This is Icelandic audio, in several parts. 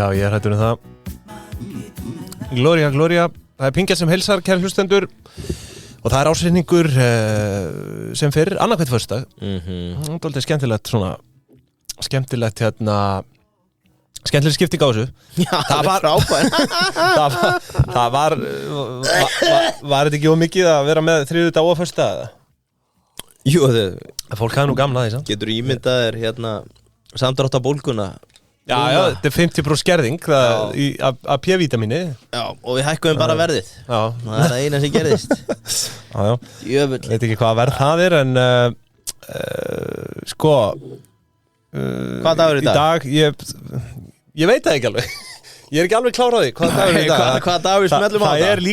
Já, ég hrættur það. Gloria, Gloria. Það Pingja sem heilsar, kæru hlustendur. Og það ásreiningur sem fyrir annarkvæmt föstudag. Það er skemmtilegt svona, skemmtilegt skemmtileg skipting á þessu. Já, það var frábær. það var þetta ekki ómikið að vera með þriðjudag og föstudag? Jú, fólk hafði nú gamla því samt. Getur ímyndað samdrátt á bólguna. Já, þetta 50% skerðing af P-vítamíni. Já, og við hækkuðum bara verðið. Já. Það það eina sem gerðist. Já. Jöfull. Veit ekki hvað verð það en sko hvað dagur í dag? Ég veit það ekki alveg. Ég ekki alveg klár á því. Hvað dagur í dag? Hvað dagur smellum á það? Það er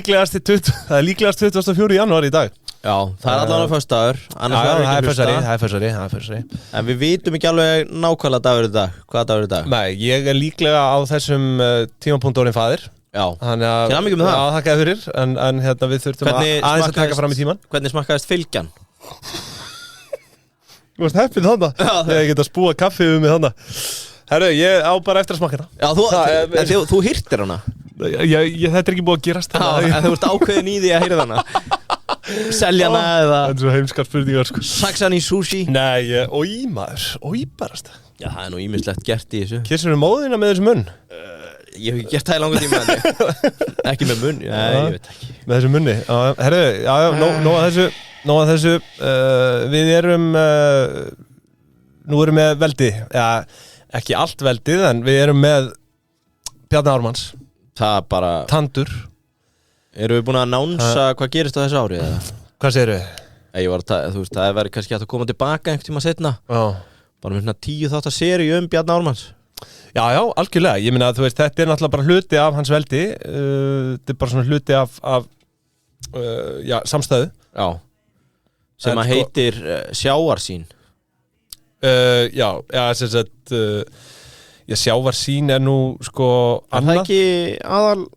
líklegast 24. janúar í dag. Já, það er allavega föstudagur. Það er föstudagi. En við vitum ekki alveg nákvæmlega dagur í dag. Hvað dagur í dag? Nei, ég er líklega á þessum tímapunkt orðinn faðir. Já. Til hamingju með það. Já, þakka fyrir. En við þurftum aðeins að taka fram í tíman. Hvernig smakkaðist fylgjan? Þú varst heppinn þarna. Þegar ég get að spúa kaffi mig þarna. Herru, ég á bara eftir að smakka hérna. Já, þú hirtir hana. Þetta er ekki búið að gerast. En þú ert ákveðin í því að hýrða hana. Selja hana eða þetta er svo heimskar spurningar sko. Saxan í sushi. Nei, oi barast. Já, það er nú ýmislegt gert í þessu. Kissur móðina með þessu munn? Ég hef ekki gert það í langa tíma. Ekki með munn, ég veit ekki. Með þessu munni, herru, nóg að þessu við erum nú erum með veldi. Já, ekki allt veldið, en við erum með Bjarni Ármanns. Það bara Tandur. Erum við búin að annánsa hvað gerist á þessu ári eða? Hvað segirðu? Ég var að þú veist, það verður kannski hægt að koma tilbaka einhvern tíma seinna. Já. Bara með 10 þáttar seríu Bjarni Ármanns. Já, algjörlega. Ég meina að þú veist, þetta er náttúrulega bara hluti af hans veldi. Þetta er bara svona hluti af samstæðu. Já. Sem að heitir Sjávarsýn. Sem sagt Sjávarsýn er nú sko annað. Er það ekki aðal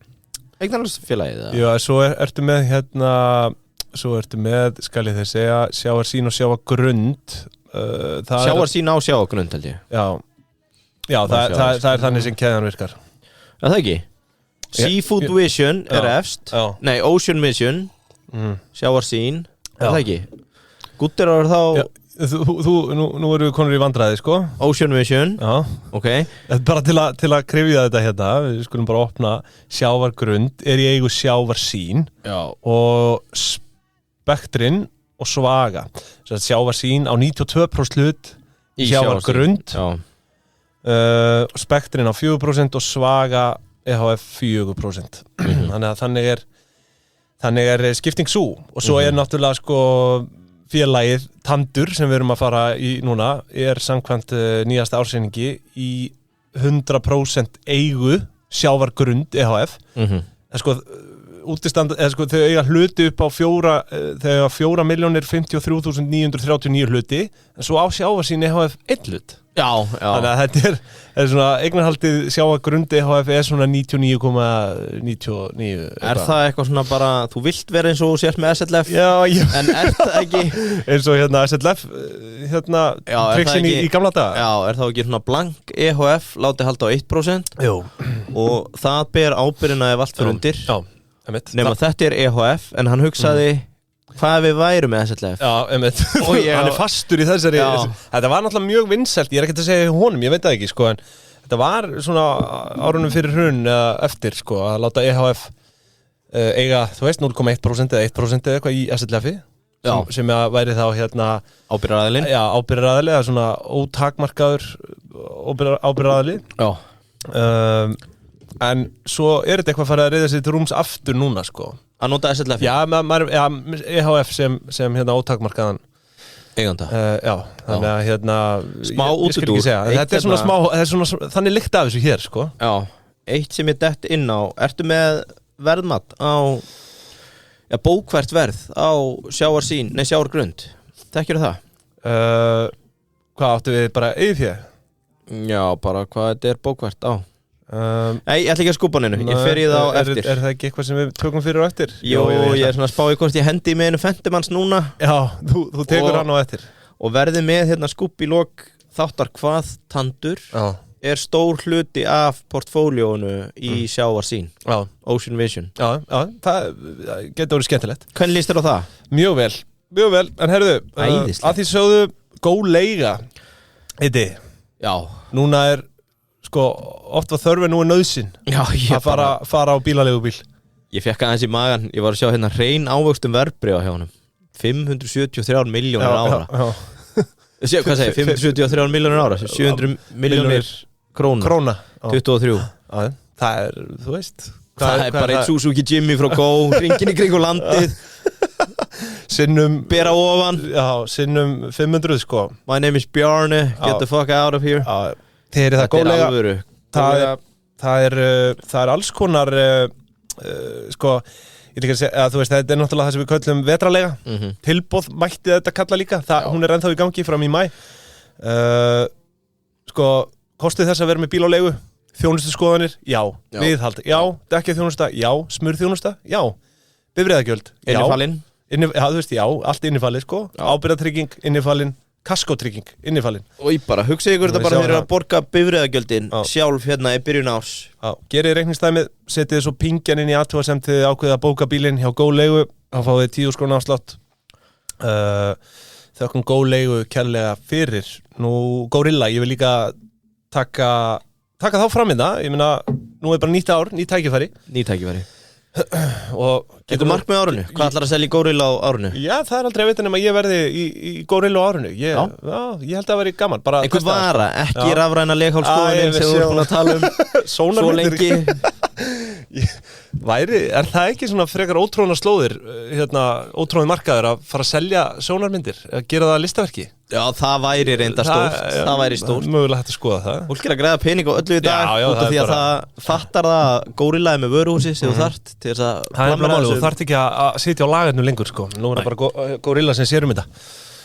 eignarhaldsfélagið? Já, svo ertu með, skal ég þeir segja, Sjávarsýn og Sjávargrund. Sjávarsýn á Sjávargrund, held ég. Já, það er þannig sem keðjan virkar. Er það ekki? Seafood Vision er efst. Nei, Ocean Vision, Sjávarsýn, er það ekki? Guttir ára þá... Nú erum við konur í vandræði, sko. Ocean Vision. Já. Ok. Bara til að krifja þetta hérna, við skulum bara opna Sjávargrund, er í eigu Sjávarsýn. Já. Og Spektrin og Svaga. Sjávarsýn á 92% hlut í Sjávargrund. Já. Spektrin á 4% og Svaga EHF 4%. Þannig er skipting sú. Og svo er náttúrulega, sko, félagið Tandur sem við erum að fara í núna er samkvæmt nýjasta ársreiningi í 100% eigu Sjávargrund EHF. Sko, þau eiga hluti upp á 4.053.939 hluti, en svo á Sjávarsýn EHF 1 hlut. Já. Þannig að þetta er svona, eignarhaldið Sjávargrund EHF er svona 99,99. Er það eitthvað svona bara, þú vilt vera eins og sért með SLF? Já, en er það ekki eins og SLF triksin í gamla daga? Já, er það ekki svona blank EHF látið halda á 1%? Jú. Og það ber ábyrgðina ef allt fyrir undir. Já, nema þetta er EHF, en hann hugsaði hvað við værum með SLF. Já, hann er fastur í þessari. Þetta var náttúrulega mjög vinsælt. Ég er ekki að segja honum, ég veit það ekki, sko, en þetta var svona árunum fyrir hrun eða eftir, sko, að láta EHF eiga, þú veist, 0,1% eða 1% eða eitthvað í SLF-i sem væri þá ábyrgðaraðili. Já, ábyrgðaraðili, eða svona ótakmarkaður ábyrgðaraðili. Já. En svo er þetta eitthvað að fara að reyða sig til rúms aftur núna, sko. Að nota SLF? Já, EHF sem ótakmarkaðan eiganda. Já, þannig að smá útudúr. Þetta er svona þannig lykt af þessu hér, sko. Já, eitt sem ég dett inn á, ertu með verðmat á bókvært verð á Sjávargrund? Þekkirðu það? Hvað áttu við bara yfirfé? Já, bara hvað þetta er bókvært á. Nei, ég ætla ekki að skúpa neinu, ég fer í það á eftir. Er það ekki eitthvað sem við tökum fyrir á eftir? Jó, ég er svona að spá í hvort ég hendi með einu fendimanns núna. Já, þú tekur hann á eftir. Og verði með skúpp í lok þáttar hvað Tandur er stór hluti af portfóljónu í sjávarsýn Ocean Vision. Já, það getur verið skemmtilegt. Hvernig líst þér á það? Mjög vel, en herðu að því sögðu góð leiga heiti. Já. Núna sko oft var þörfi nú nauðsyn að fara á bílaleigubíl. Ég fekk aðeins í magan, ég var að sjá hérna hrein ávöxtum verðbréf hjá honum 573 milljónir ára. Hvað segir, 573 milljónir ára 700 milljónir króna 23. Það þú veist það bara eitt Suzuki Jimmy frá Go hringin í kring og landið sinnum bera ofan sinnum 500 sko. My name is Bjarne, get the fuck out of here. Þeir það góðlega það er alls konar sko, ég líka að segja að þú veist, þetta náttúrulega það sem við köllum vetralega tilboð mætti þetta kalla líka hún ennþá í gangi fram í maí sko, kostið þess að vera með bíl á leigu þjónustuskoðanir, já. Viðhald, já, dekkja þjónusta, já, smurþjónusta, já, bifreiðagjöld, já, innifallin, þú veist, já, allt innifallið sko, ábyrgðartrygging, innifallin, kaskótrygging, innifallin. Og bara hugsaðu ykkur þetta bara þegar að borga bifreiðagjöldin sjálf hérna í byrjun árs. Gerið reikningsdæmið, setið svo pingjan inn í athugasemd þegar þið ákveðið að bóka bílinn hjá Go leigu, þá fáið þið 10.000 króna afslátt. Þökkum Go leigu kærlega fyrir. Nú, Gorilla, ég vil líka taka þá fram í það, ég meina, nú bara nýtt ár, nýtt tækifæri. Og getur mark með árunu? Hvað ætlar að selja í Gorilla á árunu? Já, það er aldrei að vita nema að ég verði í Gorilla á árunu. Ég held að það veri gaman. Einhver vara, ekki rafræna leghálsskoðunin sem þú ert búin að tala um svo lengi. Er það ekki svona frekar ótróna slóðir, ótróni markaður að fara að selja sjónarmyndir, að gera það listaverki? Já, það væri reynda stórt. Það væri stórt. Mögulega hægt að skoða það. Fólk er að greiða pening á öllu í dag út af því að það fattar það að Gorilla með vöruhúsi sem þú þarft til þess að plamra þessu. Þú þarft ekki að sitja á lagarnu lengur sko. Nú er það bara Gorilla sem sér þetta.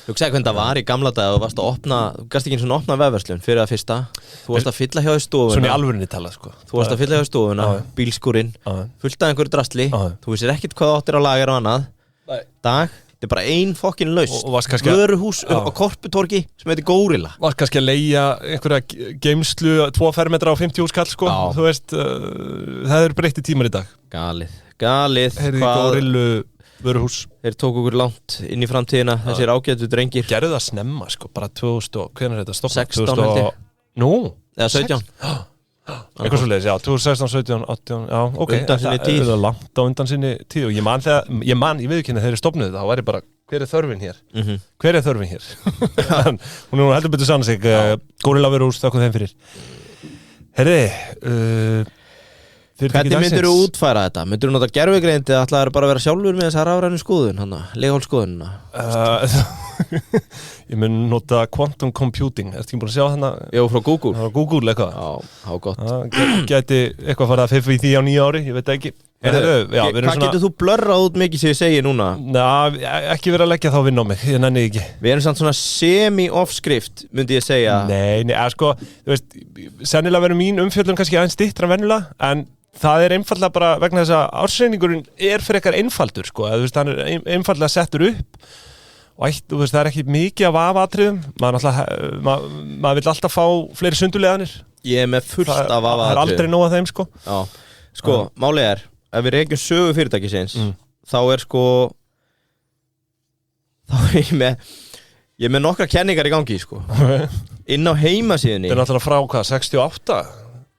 Þú segir hvernig það var í gamla dag og þú varst að opna, þú gast ekki eins og opna vefverslun fyrir að fyrsta. Þú varst að fylla hjá í stofuna. Svona í alvörinni talað sko. Þú varst að fylla hjá í stofuna, bílskúrinn, fullt af einhverju drasli. Þú vissir ekkert hvað áttir á lager og annað. Dag, þetta er bara ein fokkin laust. Vöruhús á Korputorgi sem heitir Gorilla. Varst kannski að leigja einhverja geymslu 2 fermetra á 50 skall sko. Þú veist, það breytti tímar í dag. Galið. Heyrði Gorillu vöruhús. Þeir tóku okkur langt inn í framtíðina, þessir ágætu drengir. Gerðu það snemma sko, bara 2000, hvernig er þetta stoppað? 16 held ég. Nú? Eða 17. Eitthvað svo leiðis, já, 2016, 17, 18, já, ok. Undan sinni tíð. Það er langt á undan sinni tíð og ég veit ekki að þeir eru stofnuð það, þá væri bara, hver er þörfin hér? Hver er þörfin hér? Hún er heldur betur sann sig, Gorilla vöruhús, þakku þeim fyrir. Herri, hvernig myndir þú útfæra þetta? Myndir þú nota gervigreind eða ætlaðir bara að vera sjálfur með þessa rafrænu skoðun, leghálsskoðunina? Ég mun nota quantum computing. Ertu ekki búin að sjá þarna? Jó, frá Google. Frá Google eitthvað. Já, gott. Gæti eitthvað farið að fiffa í því á 9 ári, ég veit ekki. Hvað getur þú blörrað út mikið sem ég segi núna? Ekki verið að leggja þá vinn á mig, ég nenni ekki. Við erum samt svona semi-off-skrift, myndi ég segja. Nei, sko, þú veist, sennilega verður mín umfjöllun kannski aðeins styttra en venjulega, en það er einfallega bara vegna þess að ársreikningurinn er frekar einfaldur sko, þú veist, hann er einfallega settur upp og þú veist, það er ekki mikið af afatriðum, maður vill alltaf fá fleiri sunduleganir. Ég er með fullt af afatriðum. Það er aldrei nóg af þeim sko. Já, sko, málið er, ef við reykjum sögu fyrirtækisins, þá er sko, ég er með nokkra kenningar í gangi sko, inn á heimasíðunni. Það er náttúrulega frá hvað, 68?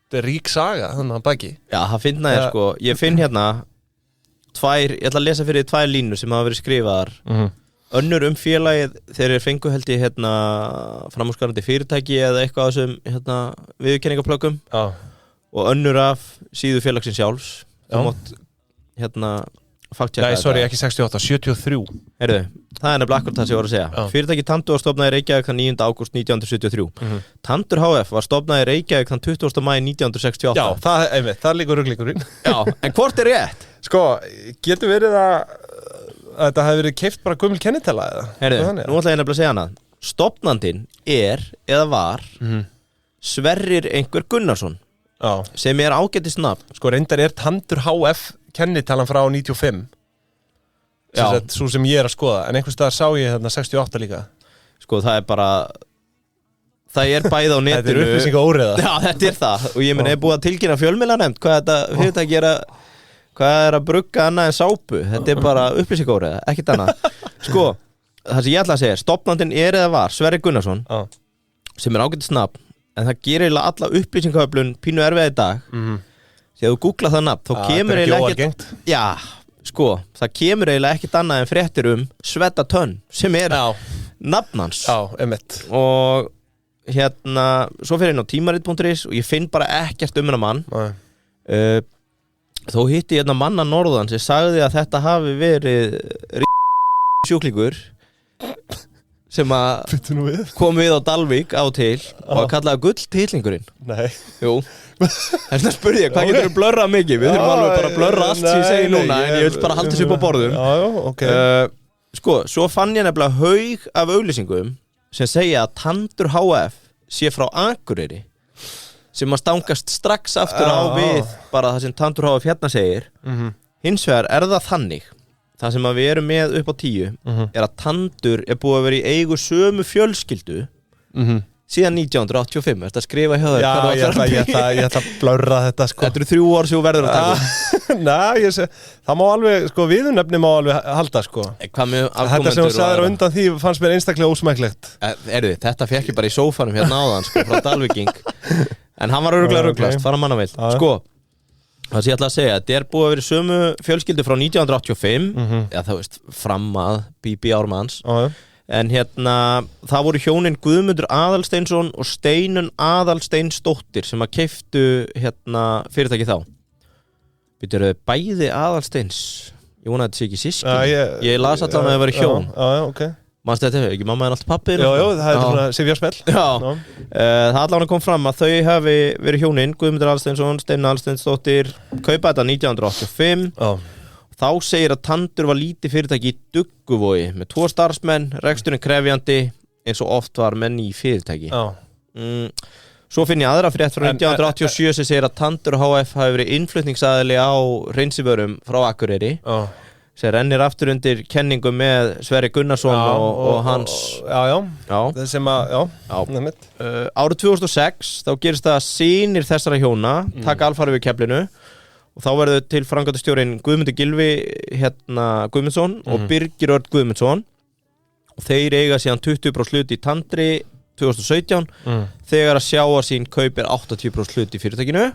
Þetta er rík saga, þannig að baki. Já, það finna ég sko, ég finn hérna ég ætla að lesa fyrir 2 línur sem hafa verið skrifaðar. Önnur félagið, þeir fengu held ég hérna framúrskarandi fyrirtæki eða eitthvað af þessum viðurkenningaplöggum og önnur af síðu félagsins sjálfs. Þú mátt hérna fakttjekka þetta. Nei, sorry, ekki 68, 73. Heyrðu, það er nefnilega akkurat það sem ég var að segja. Fyrirtæki Tandur var stofnað í Reykjavík þann 9. ágúst 1973. Tandur HF var stofnað í Reykjavík þann 20. maí 1968. Já, það liggur ruglingurinn. Já, en hvort er rétt? Sko, getur verið að þetta hefði verið keypt bara gömul kennitala eða? Heyrðu, nú ætla ég nefnilega að segja hana. Stofnandinn er, eða var, Sverrir einhver Gunnarsson, sem er ágætis nafn. Sko, reyndar er Tandur HF kennitalan frá 95. Svo sem ég er að skoða, en einhvers staðar sá ég þarna 68 líka. Sko, það er bara það bæði á netinu. Þetta upplýsingaóreiða. Já, þetta það og ég meni búið að tilkynna fjölmiðlanefnd hvað þetta fyrirtæki hvað að brugga annað en sápu. Þetta bara upplýsingaóreiða, ekkert annað. Sko, það sem ég ætla að segja, stofnandinn eða var Sverrir Gunnarsson sem ágætis nafn, en það gerir eiginlega alla upplýsingaöflun pínu erfiða í dag. Þegar þú googla það nafn, þá kemur eiginlega ekkert. Já, sko, það kemur eiginlega ekkert annað en fréttir Sveta Tönn sem nafn hans. Já, einmitt. Og svo fyrir inn á tímarit.is og ég finn bara ekkert hennar mann. Þó hitti ég mann að norðan sem sagði að þetta hafi verið sjúklingur sem að kom við á Dalvík á til og að kallaði gulltillingurinn. Nei. Jú. Þess að spurði ég, hvað getur við blörrað mikið? Við þurfum alveg bara að blörra allt sem ég segi núna, en ég vil bara halda þessu upp á borðum. Sko, svo fann ég nefnilega haug af auglýsingum sem segja að Tandur HF sé frá Akureyri, sem að stangast strax aftur á við bara það sem Tandur HF segir. Hins vegar það þannig, það sem að við erum með upp á 10 að Tandur búið að vera í eigu sömu fjölskyldu síðan 1985. Þetta skrifa hjá þér. Já, ég ætla að blörra þetta sko. Þetta 3 ár sem þú verður að taka. Nei, það má alveg, sko, viðurnefni má alveg halda sko. Hvað með afkomendur? Þetta sem þú sagðir undan því fannst mér einstaklega ósmæklegt. Þetta fekk ég bara í sófanum hérna áðan sko, frá Dalvíking. En hann var örugglega rugglast, fara manna vel. Sko, það sem ég ætla að segja, þetta búið að vera í sömu fjölskyldu frá 1985, já það veist, fram að BB Ármanns. En það voru hjónin Guðmundur Aðalsteinsson og Steinun Aðalsteinsdóttir sem að keyptu fyrirtæki þá. Býtur bæði Aðalsteins, ég vona að þetta sé ekki systkini. Ég las allan að það væri hjón. Ok. Manstu þetta, ekki mamma en alltaf pappi? Jú, það svona sifjarspell. Já, það allan kom fram að þau hafi verið hjónin, Guðmundur Aðalsteinsson, Steinun Aðalsteinsdóttir, kaupa þetta 1985. Þá segir að Tandur var lítið fyrirtæki í Dugguvogi með 2 starfsmenn, reksturinn krefjandi eins og oft var menn í fyrirtæki. Svo finn ég aðra frétt frá 1987 sem segir að Tandur HF hafi verið innflutningsaðili á hreinsivörum frá Akureyri. Sem rennir aftur undir kenningu með Sverrir Gunnarsson og hans. Það sem að, árið 2006 þá gerist það að synir þessara hjóna taka alfarið við keflinu. Og þá verður til framkvæmdastjórinn Guðmundur Gylfi Guðmundsson og Birgir Örn Guðmundsson og þeir eiga síðan 20% hlut í Tandri 2017 þegar að sjá að sín kaupir 80% hlut í fyrirtækinu.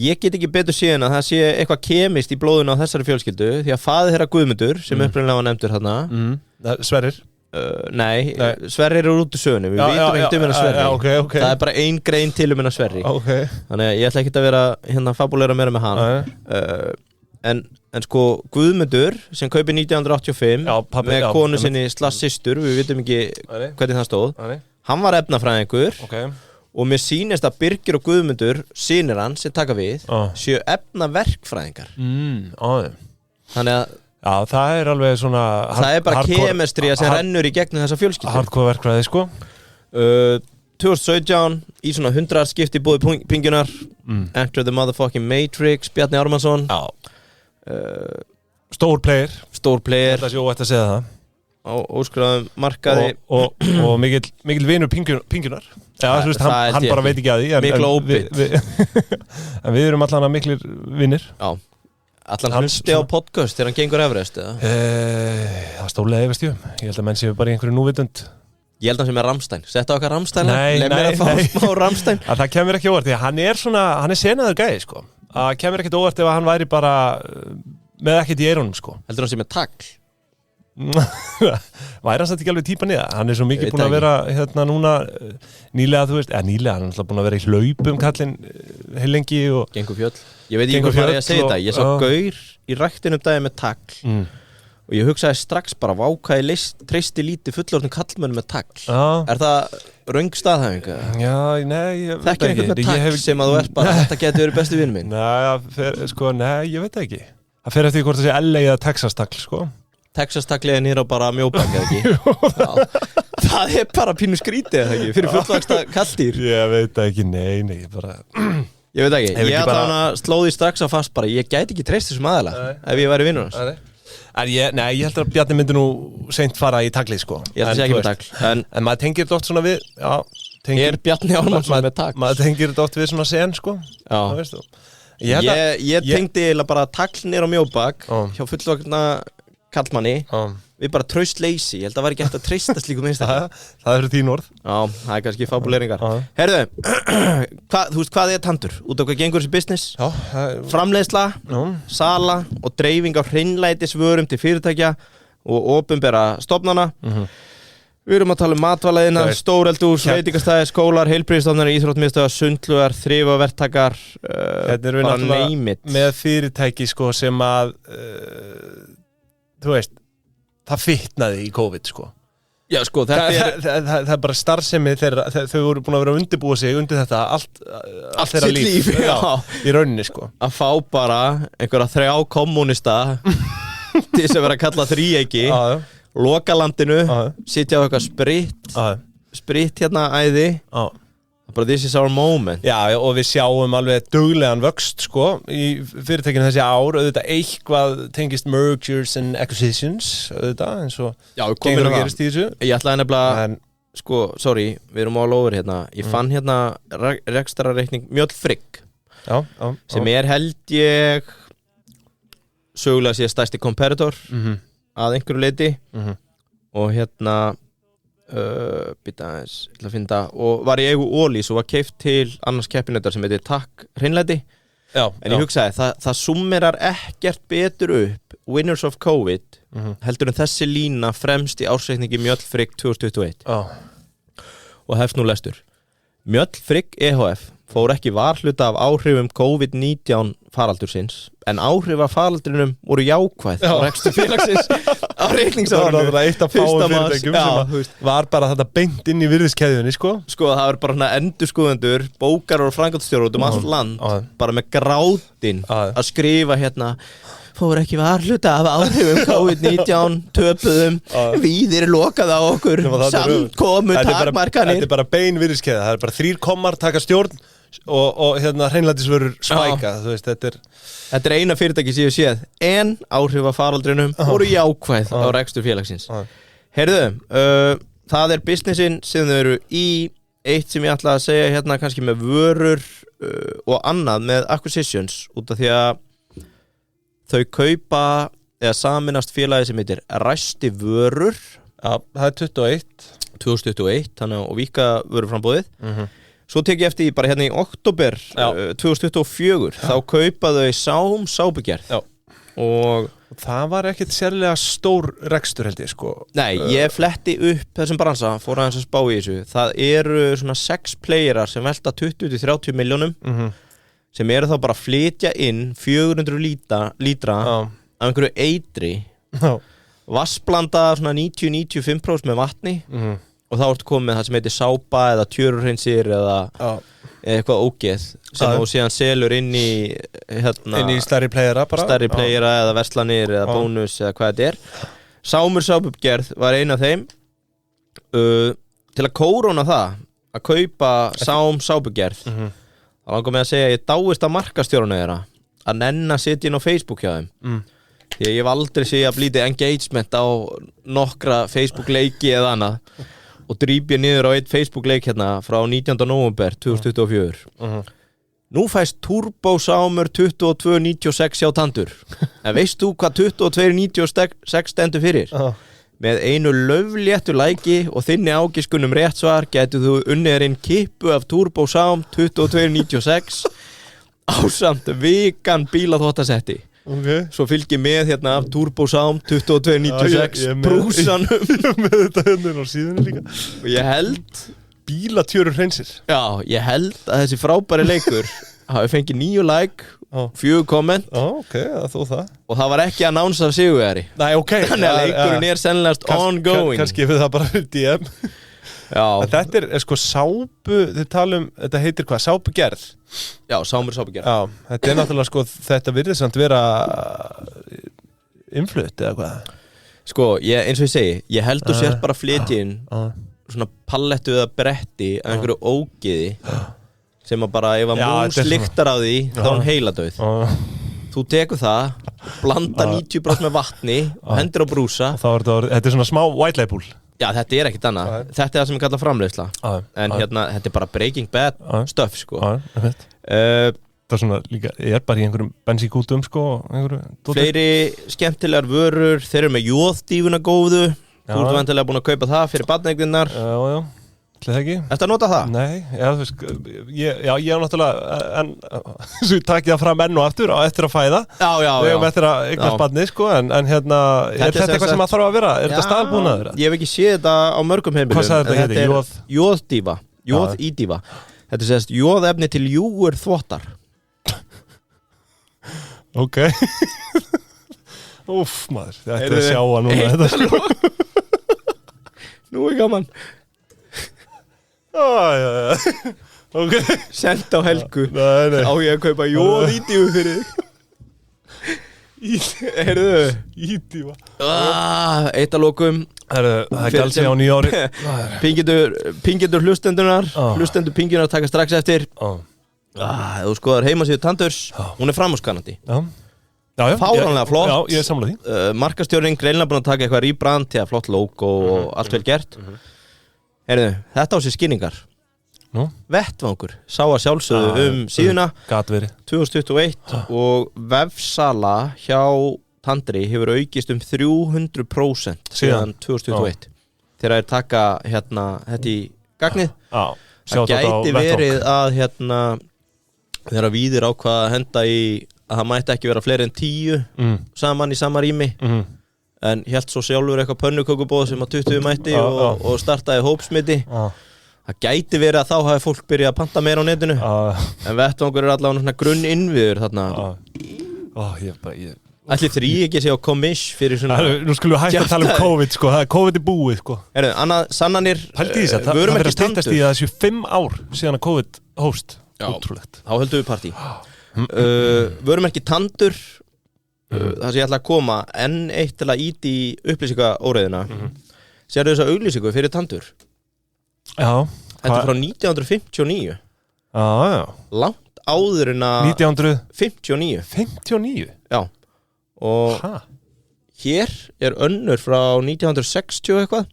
Ég get ekki betur síðan að það sé eitthvað kemist í blóðinu á þessari fjölskyldu því að faðir þeirra Guðmundur sem upprunalega var nefndur þarna Sverrir. Nei, Sverrir út í sögunni. Við vitum ekkert hennar Sverrir. Það bara ein grein til hennar Sverrir. Þannig að ég ætla ekki að vera fabulera meira með hann. En sko Guðmundur sem kaupir 1985 með konu sinni /systur, við vitum ekki hvernig það stóð. Hann var efnafræðingur og mér sýnist að Birgir og Guðmundur synir hann sem taka við séu efnaverkfræðingar. Þannig að já, það alveg svona það bara kemestría sem rennur í gegnum þessa fjölskyldu. Hardcore verkfræði, sko. 2017 í svona 100 skipti bóði pingjunar. Enter the motherfucking Matrix, Bjarni Ármannsson. Stór player. Þetta sé óætt að segja það. Á óskráðum markaði. Og mikil vinur pingjunar. Já, þú veist, hann bara veit ekki að því. Mikla óbit. En við erum allan að miklir vinir. Já. Allan hlusti á podcast þegar hann gengur Everest, eða? Það stólega efast ég. Ég held að menn séu bara í einhverju núvitund. Ég held að hann sé með Rammstein. Setta okkar Rammstein. Nei. Að fá smá Rammstein. Það kemur ekki óvart, því að hann er senaður gæði, sko. Það kemur ekkert óvart ef hann væri bara með ekkert í eyrunum, sko. Heldur hann sé með tagl? Væri hann satt ekki alveg típa niða. Hann er svo mikið búin að vera núna nýlega, þú veist, nýlega, hann er alltaf búin að vera í hlaupum kallinn heilengi og gengur fjöll. Ég veit ekki hvað ég að segja þetta. Ég sá gaur í ræktinu dagi með tagl og ég hugsaði strax bara vákaði treysti lítið fullorðnum kallmönnum með tagl. Er það röng staðhæfing? Já, nei, ég veit ekki. Þekkir einhvern með tagl sem að þú ert bara þetta getur verið besti vinur minn? Nei, ég veit ekki. Það fer eftir hvort það sé LA eða Texas tagl, sko. Texas taglið nýra á bara mjóbak, eða ekki? Það bara pínu skrítið, eða ekki? Fyrir fullvaksta kalldýr. Ég veit ekki, nei, bara... Ég veit ekki, ég ætla hann að slóði strax á fast bara, ég gæti ekki treyst þessum aðeila ef ég væri vinnur hans. En ég held að Bjarni myndi nú seint fara í taglið sko. Ég held að sé ekki með tagl En maður tengir þetta oft svona við Er Bjarni Ármannsson með tagl? Maður tengir þetta oft við svona sen sko. Ég tengdi eiginlega bara tagl niður á mjóbak hjá fullvakna kallmanni Við bara traustleysi, ég held að var ekki hægt að treysta slíkum einstaklega Það eru þín orð Já, það kannski fabuleringar Herðu, þú veist hvað tandur? Út af hvað gengur þessi business? Framleiðsla, sala og dreifing á hreinlætisvörum til fyrirtækja og opinbera stofnana Við erum að tala matvælaðina, stóreldús, veitingastæði, skólar, heilbrigðisstofnanir, íþróttmiðstöðvar, sundlaugar, þrifaverktakar Þetta erum við náttúrulega með fyrirtæki sko, sem að þú veist það fitnaði í COVID sko. Já sko það er bara starfsemi þeirra, þau voru búin að vera að undirbúa sig undir þetta allt þeirra líf í rauninni sko. Að fá bara einhverja 3 kommunista til þess að vera að kalla þríeiki loka landinu, sitja á eitthvað spritt hérna æði bara this is our moment Já, og við sjáum alveg duglegan vöxt sko, í fyrirtækinu þessi ár auðvitað eitthvað tengist mergers and acquisitions auðvitað, eins og gengur að gerist í þessu Ég ætlaði nefnilega, sko, sorry við erum all over hérna, ég fann hérna rekstrarreikning Mjölfrygg sem held ég sögulega sé stærsti competitor að einhverju leyti og hérna býta aðeins, ég ætla að finna og var í eigu Ólís og var keypt til annars keppinautar sem heitir Takk hreinlæti en ég hugsaði, það summerar ekkert betur upp winners of COVID heldur en þessi lína fremst í ársreikningi Mjölfrygg 2021 og hefst nú lestur Mjölfrygg EHF fór ekki varhluta af áhrifum COVID-19 faraldursins en áhrif af faraldrinum voru jákvæð á rekstur félagsins á reikningsárinu. Það var eitt af fáum fyrirtækjum sem var bara þetta beint inn í virðiskeðjunni sko. Sko það var bara endurskoðendur, bókarar og framkvæmdastjórar út allt land bara með grátinn að skrifa hérna fór ekki varhluta af áhrifum COVID-19 töpuðum, víðir lokað á okkur, samkomu takmarkanir. Þetta bara bein virðiskeðja, það bara 3 kommar taka stjórn og hérna hreinlætisvörur spæka, þú veist, Þetta eina fyrirtæki sem ég séð, en áhrif af faraldrinum voru jákvæð á rekstur félagsins. Heyrðu, það businessin sem þau eru í, eitt sem ég ætla að segja hérna kannski með vörur og annað með acquisitions, út af því að þau kaupa eða saminast félagi sem heitir Ræsti vörur. Já, það 2021, þannig að Víka vöruframbóðið. Svo tek ég eftir bara hérna í október 2024 þá kaupa þau sápugerð og það var ekkert sérlega stór rekstur held ég sko. Nei, ég fletti upp þessum bransa, fór aðeins að spá í þessu. Það eru svona 6 playerar sem velta 20-30 milljónum sem eru þá bara að flytja inn 400 lítra af einhverju eitri vassblanda svona 90-95% með vatni og þá ertu komið með það sem heitir sápa eða tjörurhreinsir eða eitthvað ógeð sem þú síðan selur inn í hérna, inn í stærri playera bara stærri playera eða verslanir eða bónus eða hvað þetta Sámur sápugerð var ein af þeim til að kóróna það að kaupa sápugerð þá langar mig að segja að ég dáist að markastjóruna þeirra að nenn að sitja inn á Facebook hjá þeim því að ég hef aldrei séð að blítið engagement á nokkra Facebook leiki eða annað og drýp ég niður á einn Facebook leik hérna frá 19. november 2024 Nú fæst Turbo Sámur 2296 hjá Tandur en veist þú hvað 2296 stendur fyrir? Með einu laufléttu læki og þinni ágiskunum rétt svar getur þú unnið inn kippu af Turbo Sám 2296 ásamt vikan bílaþvottasetti Svo fylgir með hérna af Turbo Sám 2296 brúsanum með þetta hérna á síðunni líka og ég held bílatjörur hreinsir Já, ég held að þessi frábæri leikur hafi fengið 9 like 4 komment og það var ekki announced af sigurvegari Þannig að leikurinn sennilegast ongoing Kannski við það bara DM Þetta sko sápu, þið talum, þetta heitir hvað, sápugerð Já, Sámur sápugerð Já, þetta náttúrulega sko, þetta virðist samt vera influtt eða hvað Sko, eins og ég segi, ég held þú sért bara flytjinn svona pallettu eða bretti af einhverju ógeði sem að bara, ef að mús lyktar á því þá er hún heiladauð þú tekur það, blanda 90% með vatni og hendur á brúsa. Þetta svona smá white label. Já, þetta ekkert annað. Þetta það sem ég kalla framleiðsla. En hérna, þetta bara Breaking Bad stuff, sko. Það svona líka, bara í einhverjum bensínkútum, sko. Fleiri skemmtilegar vörur, þeir eru með jóðdífuna góðu. Þú ert vantilega búin að kaupa það fyrir barneignirnar. Já. Það ekki? Ertu að nota það? Nei, þú veist, ég er náttúrulega, en svo takk ég það fram enn og aftur á eftir að fæða. Já. Við erum eftir að eignast barnið, sko, en hérna, er þetta eitthvað sem að þarf að vera? Er þetta staðbúnaður? Ég hef ekki séð þetta á mörgum heimilum. Hvað sagði þetta héti? Jóðdífa. Jóðídífa. Þetta sést jóðefni til júgur þvottar. Ok. Úff, maður, þetta er að sjá að núna þetta, sko. Nú er gaman. Já. Ok. Send á Helgu. Nei. Á ég að kaupa jóðídífu fyrir þig. Heyrðu. Ídífa. Eitt að lokum. Það er galsi á nýjári. Pingindur hlustendunar. Hlustendur pinginar taka strax eftir. Ef þú skoðar heimasíðu Tandurs, hún er framúrskanandi. Já, fáránlega flott. Já, ég er sammála því. Markastjórinn greinlega búin að taka eitthvað rebrand til að flott logo og allt vel gert. Heyrðu, þetta á sér skýringar. Vettvangur sá að sjálfsögðu síðuna 2021 og vefsala hjá Tandri hefur aukist 300% síðan 2021. Þegar þeir taka hérna þetta í gagnið. Það gæti verið að hérna þegar Víðir ákvað að henda í að það mætti ekki vera fleiri en 10 saman í sama rými en hélt svo sjálfur eitthvað pönnukökubóð sem að 20 mætti og startaði hópsmiti. Það gæti verið að þá hafi fólk byrjað að panta meira á netinu en vettvangur er allavega svona grunninnviður þarna. Ætli þrý ekki sé á komish fyrir svona. Nú skulum við hægt að tala COVID, sko. Það COVID í búið, sko. Annað sannanir. Haldið þess að það verður að steytast í að þessu 5 ár síðan að COVID hóst. Ótrúlegt. Þá höldum við partí. Vörumerki Tandur, það sem ég ætla að koma enn eitt til að íti í upplýsingaóreiðina. Sérðu þessa auglýsingu fyrir Tandur? Já. Þetta er frá 1959. Já. Langt áður en að 1959. 59? Já. Og hér er önnur frá 1960 eitthvað.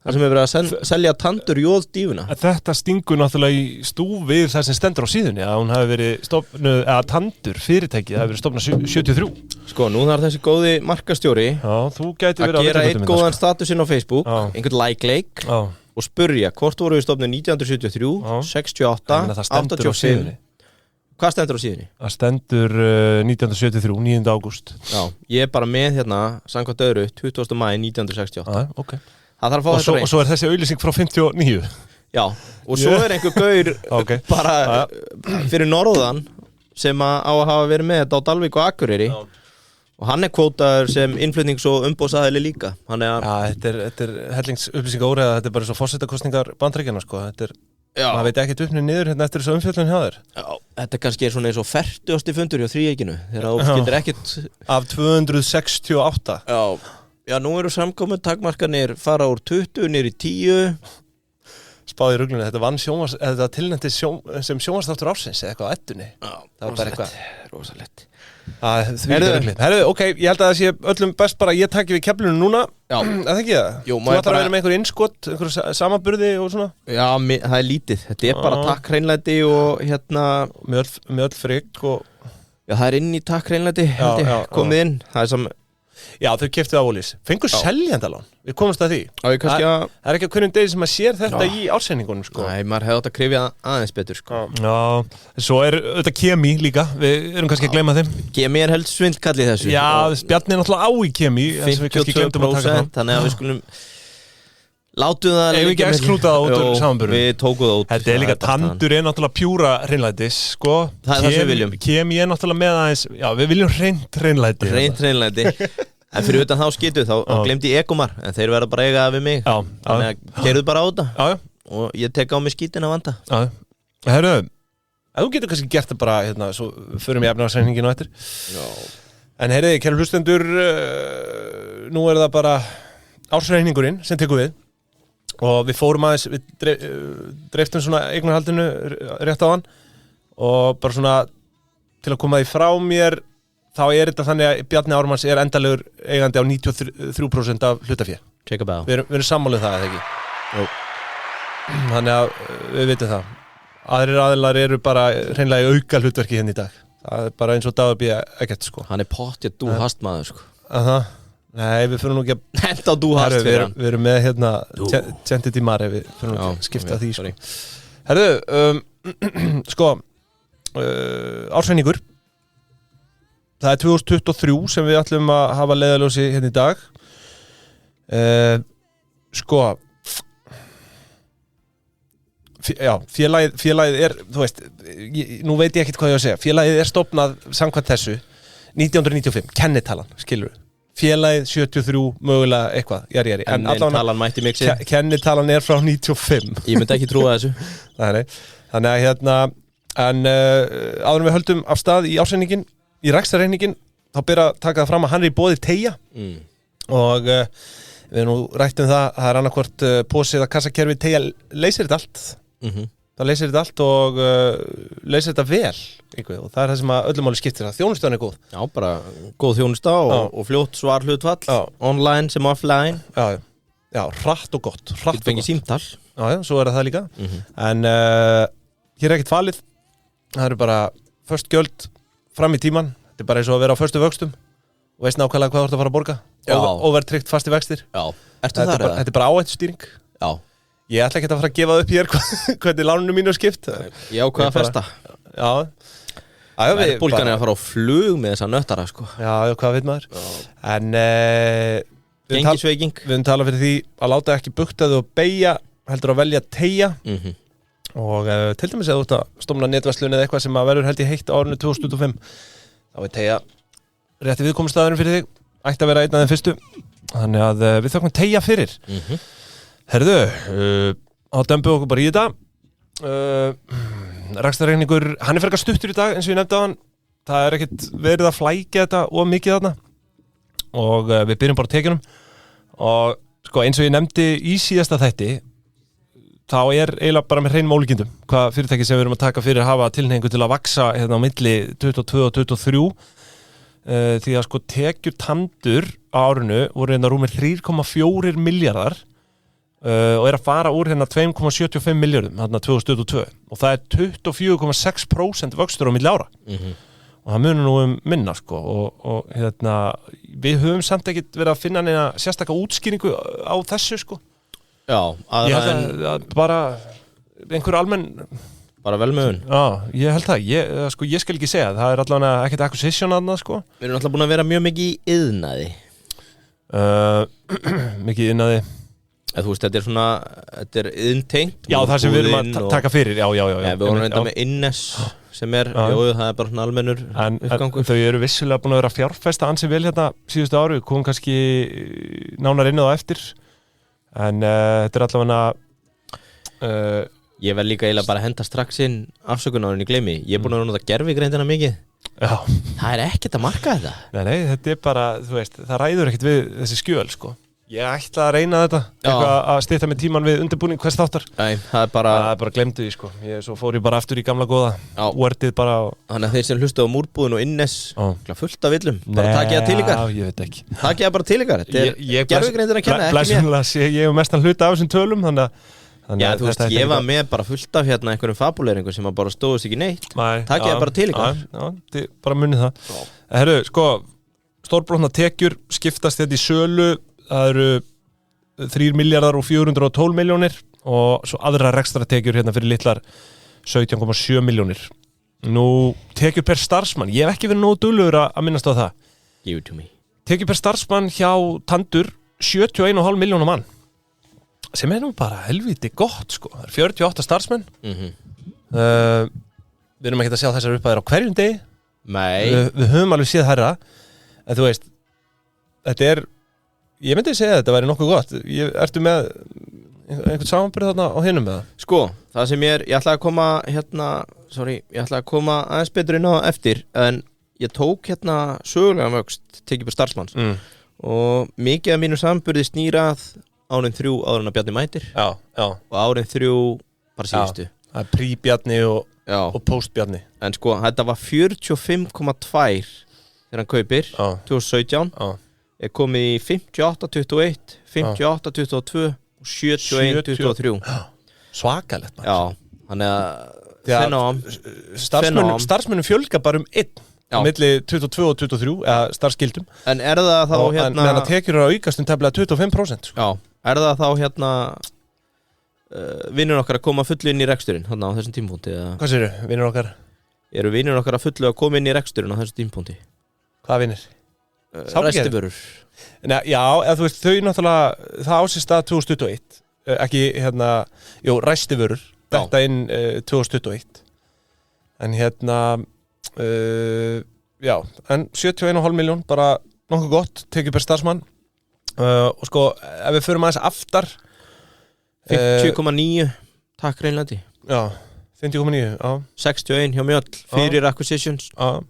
Það sem hefur verið að selja Tandur jóðdífuna. Þetta stingur náttúrulega í stúf við það sem stendur á síðunni að hún hafi verið stofnuð, eða Tandur fyrirtækið hafi verið stofnað 73. Sko, nú þarf þessi góði markastjóri að gera einn góðan statusinn á Facebook, einhvern like-leik og spurja hvort voru við stofnuð 1973, 68, 85. Hvað stendur á síðunni? Það stendur 1973, 9. ágúst. Já, ég er bara með hérna, samkvæmt öðru, 20. maí 1968. Ok. Það þarf að fá þetta reynd. Og svo er þessi auglýsing frá 59. Já, og svo er einhver gaur bara fyrir norðan sem á að hafa verið með þetta á Dalvík og Akureyri og hann er kvótaður sem innflutnings- og umboðsaðili líka. Þetta er hellings upplýsingaóreiða, þetta er bara svo forsetakostningar Bandaríkjanna, sko. Maður veit ekkert upp niður hérna eftir þessu umfjöllun hjá þér. Já, þetta kannski er svona eins og 40. fundur hjá þríeykinu þegar þú skildir ekkert af 268. Já, nú eru samkomu takmarkanir fara úr 20 niður í 10. Spáði í ruglunni, þetta tilnætti sem sjónvarstáttur ársins eða eitthvað á ettunni. Það var bara eitthvað rosalegt. Herðu, ok, ég held að það sé öllum best bara ég taki við keflinu núna. Já. Það ekki það? Jú, þú ætlar að vera með einhver innskott, einhver samaburði og svona? Já, það er lítið. Þetta er bara takkhreinlæti og hérna með öll frigg og já, það er inn í takkhreinlæti komið inn. Það er já, þau keyptu af Ólís. Fengur seljendalán. Við komumst að því. Það er ekki á hverjum degi sem maður sér þetta í ársendingunum, sko. Nei, maður hefði átt að krifja aðeins betur, sko. Já, svo er þetta kemi líka. Við erum kannski að gleyma þeim. Kemi er held svindkall í þessu. Já, Bjarni er náttúrulega á í kemi. 52%, þannig að við skulum látum það ef við ekki eksklúta það út úr samanburðum. Við tókum það út. Þetta er líka Tandur er náttúrulega pjúra hreinlætis, sko. Það er það sem við viljum. Kemi er náttúrulega með aðeins, já, við viljum hreint hreinlæti. Hreint hreinlæti. En fyrir utan þá skitu, þá glemdi ég Egomar, en þeir verða bara eiga við mig. Þannig að gerðu bara á þetta. Og ég tek á mig skítin að vanda. Herru, þú getur kannski gert það bara, hérna, svo förum ég efnaðarsreikningin á eftir. En herriði, kæru hlustendur, nú er það bara ársreikningurinn sem tekur við. Og við fórum aðeins, við dreiftum svona eignarhaldinu rétt á hann og bara svona til að koma því frá mér þá þetta þannig að Bjarni Ármanns endalegur eigandi á 93% af hlutafé. Við erum sammálið það, eða ekki? Jú. Þannig að við vitum það. Aðrir aðilar eru bara hreinlega í auka hlutverki hérna í dag. Það bara eins og Dagur B. Eggert, sko. Hann pottið dúhastmaður, sko. Nei, við fyrir nú ekki að henda á dúhast fyrir hann. Við erum með hérna Tjentið í Mari, við fyrir nú ekki að skipta því, sko. Herðu, sko, ársreiningur. Það 2023 sem við ætlum að hafa leiðarljósi hérna í dag. Sko, félagið þú veist, nú veit ég ekkert hvað ég að segja. Félagið stofnað samkvæmt þessu 1995, kennitalan, skilur við. Félagið 73, mögulega eitthvað, jari. En talan mætti mig sér. Kennitalan frá 95. Ég myndi ekki trúa þessu. Nei. Þannig að hérna, áður en við höldum af stað í ársreiningin, í rekstrarreiningin, þá ber að taka það fram að hann í boði Teygja og við erum nú rætt það annarkvort pósið að kassakerfi Teygja leysir þetta allt. Það leysir þetta allt og leysir þetta vel og það það sem að öllum máli skiptir það. Þjónustan góð. Já, bara góð þjónusta og fljótt svar hlutfall, online sem offline. Já, hratt og gott. Hratt og fengið símtal. Já, svo það líka. En hér ekkert falið. Það eru bara först gjöld fram í tíman. Þetta bara eins og að vera á förstu vöxtum og veist nákvæmlega hvað þú ert að fara að borga. Óvertryggt fasti vextir. Já. Þetta bara áhættustýring. Já. Ég ætla ekki að fara að gefa upp hér hvernig lánunum mínu skipt. Já, hvað að festa. Já. Bólgan að fara á flug með þessa nöttara, sko. Já, hvað veit maður. En gengisveiking. Við höfum talað fyrir því að láta ekki buktaðu og beygja, heldur að velja Teygja. Og til dæmis að þú ert að stofna netverslun eða eitthvað sem að verður held í heitt á árinu 2025, þá Teygja rétti viðkomustæðurinn fyrir þig, ætti að vera einn af þeim fyrstu. Þannig að við þökkum Teygja fyrir. Herðu, þá dömbum við okkur bara í þetta. Rekstrarreikningur, hann frekar stuttur í dag eins og ég nefndi á hann. Það ekkert verið að flækja þetta of mikið þarna. Og við byrjum bara á tekjunum. Og sko, eins og ég nefndi í síðasta þætti, þá eiginlega bara með hreinum ólíkindum hvað fyrirtæki sem við erum að taka fyrir hafa tilhneigingu til að vaksa hérna á milli 22 og 23. Því að sko tekjur Tandur á árinu voru hérna rúmir 3,4 milljarðar. Og að fara úr hérna 2,75 milljörðum hérna 2022 og það 24,6% vöxtur á milli ára og það munur nú minna sko og hérna við höfum samt ekkert verið að finna neina sérstaka útskýringu á þessu sko. Já, ég held að bara einhver almenn bara velmögun. Já, ég held það, ég skal ekki segja það allavega ekkert acquisition aðna sko. Við erum alltaf búin að vera mjög mikið í iðnaði. Mikið iðnaði. Þú veist, þetta inntengt. Já, það sem við erum að taka fyrir, já. Við vorum reynda með Innes sem það bara svona almennur uppgangur. En þau eru vissulega búin að vera fjárfesta ansi vel hérna síðustu ári, komum kannski nánar inn á það eftir. En þetta allavega Ég vel líka eiginlega bara að henda strax inn afsökunárin í gleymi. Ég búin að nota gervigreindina mikið. Já. Það ekkert að marka þetta. Nei, þetta bara, þú veist, það ræður ekkert við þessi skjöl, sko. Ég ætla að reyna þetta, eitthvað að stytta með tíman við undirbúning hvers þáttar. Nei, það bara glemdu því, sko. Svo fór ég bara aftur í gamla góða, Wordið bara. Þannig að þeir sem hlustu á Múrbúðin og Innes, fullt af villum, bara takið það til ykkar. Já, ég veit ekki. Takið það bara til ykkar, þetta gervigreindin að kenna, ekki mér. Blessunlega, ég hef mestan hluta af þessum tölum, Já, þú veist, ég var með bara fullt af hérna einhverjum fabuleringu sem bara stóðust ekki neitt. Takið það bara til ykkar. Já, bara munið það. Herru, sko, stórbrotna tekjur skiptast þetta í sölu. Það eru 3 miljardar og 412 miljónir og svo aðra rekstratekjur hérna fyrir litlar 17,7 miljónir. Nú, tekjur per starfsmann. Ég hef ekki verið nógu duglegur að minnast á það. Give it to me. Tekjur per starfsmann hjá Tandur 71,5 miljónum mann. Sem nú bara helviti gott, sko. Það 48 starfsmenn. Við erum ekki að sjá þessar upphæðir á hverjum degi. Nei. Við höfum alveg séð hærra. En þú veist, þetta ég myndi segja að þetta væri nokkuð gott. Ertu með einhvern samanburð þarna á hinum með það? Sko, það sem ég ætlaði að koma ég ætlaði að koma aðeins betur inn á eftir, en ég tók sögulega vöxt tekið på starfsmanns og mikið af mínu samanburði snýrað árin 3 áður en að Bjarni mætir. Já. Og árin 3 bara síðustu. Það pre-Bjarni og post-Bjarni. En sko, þetta var 45,2 þegar hann kaupir 2017 er komið í 58-21 58-22 og 71-23 svakalegt já, þannig að starfsmönnum fjölga bara um 1 á milli 22 og 23 eða starfsgildum en er það þá en meðan að tekjur að aukast tefnilega 25% já, er það þá vinnur okkar að koma fullu inn í reksturinn á þessum tímapunkti hvað séru, vinnur okkar? Eru vinnur okkar að fullu að koma inn í reksturinn á þessum tímapunkti? Hvað vinnir? Ræstivörur já, eða þú veist, þau náttúrulega það ásist að 2021 ekki, ræstivörur þetta inn 2021 en já, en 71,5 miljón bara nokkuð gott, tekið per starfsmann og sko, ef við förum aðeins aftar 50,9 takk reynlandi já, 50,9 já 61 hjá Mjöll fyrir acquisitions já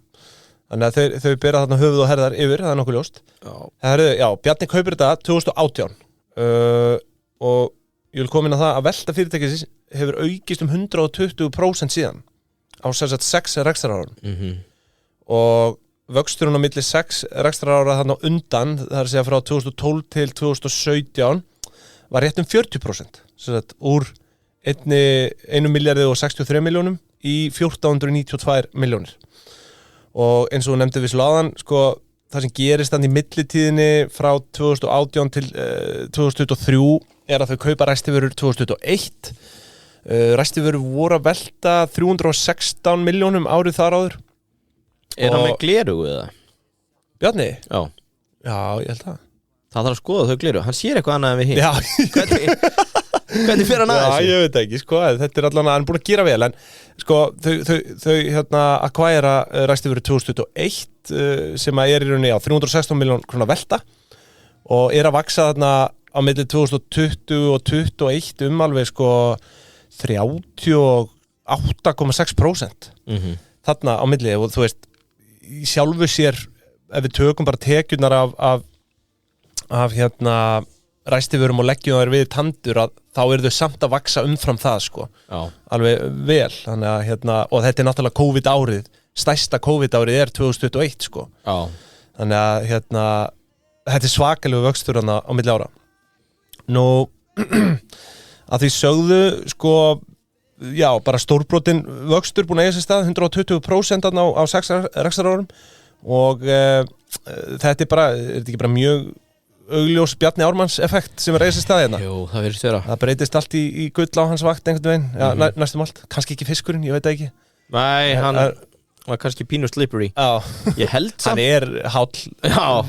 þannig að þau bera þarna höfuð og herðar yfir, það nokkuð ljóst já, Bjarni kaupir þetta 2018 og ég vil koma inn á það að velta fyrirtækis hefur aukist 120% síðan á sem sagt 6 rekstrarárum og vöxturinn á milli 6 rekstrarára þarna undan, það er að segja frá 2012 til 2017 var rétt 40% sem sagt úr 1 miljardi og 63 miljónum í 1492 miljónir og eins og nefndi við sláðan sko, það sem gerist þannig í millitíðinni frá 2018 til 2023 er að þau kaupa ræstivörur 2021 ræstivörur voru að velta 316 miljónum árið þar áður hann með glerugu eða? Bjarni? Já, ég held það þarf að skoða þau glerugu, hann sér eitthvað annað en við hinn já hvernig fyrir hann að þessu? Já, ég veit ekki, sko, þetta er allan að hann búin að gera vel en sko, þau acquire ræstivöru 2021 sem að er í rauninni 316 miljón krónar velta og er að vaksa þarna á milli 2020 og 2021 alveg sko 38,6% þarna á milli og þú veist í sjálfu sér ef við tökum bara tekjurnar af ræstivörum og leggjum þær við tandur að þá eru þau samt að vaksa umfram það sko alveg vel þannig að og þetta er náttúrulega COVID-árið stærsta COVID-árið er 2021 sko þannig að þetta er svakalegu vöxtur á milli ára nú að því sögðu sko já bara stórbrotin vöxtur búin að eiga sér stað 120% á 6 rekstrarárum og þetta er þetta ekki bara mjög augljós Bjarni Ármanns effekt sem er reisið staði hérna. Jú, það virðist vera. Það breytist allt í gull á hans vakt einhvern veginn, næstum allt. Kannski ekki fiskurinn, ég veit ekki. Nei, hann var kannski pínu slippery. Já. Ég held samt. Hann er háll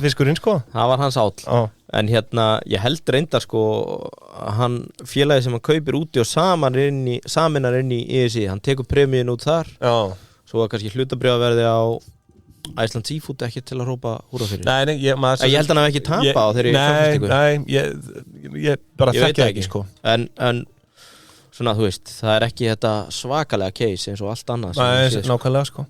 fiskurinn, sko. Það var hans háll. Já. En ég held reyndar, sko, hann félagi sem hann kaupir úti og saminar inn í ESI, hann tekur premiin út þar. Já. Svo var kannski hlutabréfaverði á Iceland Seafood ekki til að hrópa húra fyrir. Nei, ég held hann að ekki tapa á þeirri fjárfestingu. Nei, ég bara þekki ekki, sko. En svona, þú veist, það er ekki þetta svakalega case eins og allt annað. Nei, nákvæmlega, sko.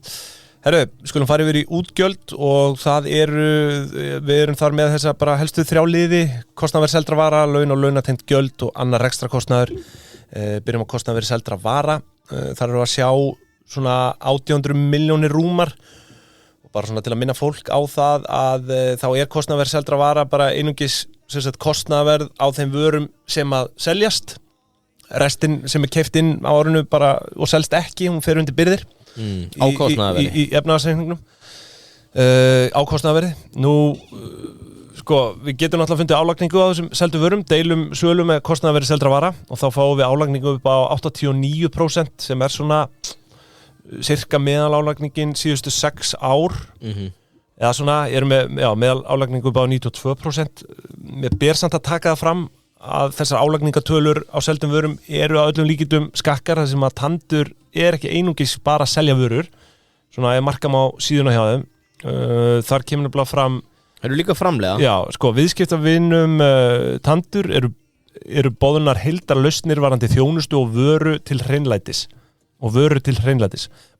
Herru, skulum fara yfir í útgjöld og við erum þar með þessa bara helstu 3 liði, kostnaðarverð seldra vara, laun og launatengt gjöld og annar rekstrakostnaður. Byrjum á kostnaðarverð seldra vara. Þar erum við að sjá svona 800 milljónir rúmar. Bara svona til að minna fólk á það að þá er kostnaðarverð seldra vara bara einungis kostnaðarverð á þeim vörum sem að seljast. Restin sem er keypt inn á árinu bara og selst ekki, hún fer undir byrðir á kostnaðarverði í efnahagsreikningnum á kostnaðarverði. Nú, sko, við getum náttúrulega fundið álagningu á þessum seldu vörum, deilum sölu með kostnaðarverði seldra vara og þá fáum við álagningu upp á 89% sem er svona cirka meðalálagningin síðustu 6 ár eða svona, erum með meðalálagningu upp á 92%. Mér ber samt að taka það fram að þessar álagningatölur á seldum vörum eru að öllum líkindum skakkar þar sem að Tandur er ekki einungis bara að selja vörur svona ef markam á síðuna hjá þeim þar kemur nefnilega fram eru líka framlega? Já, sko, viðskiptavinum Tandur eru boðunar heildarlausnir varandi þjónustu og vöru til hreinlætis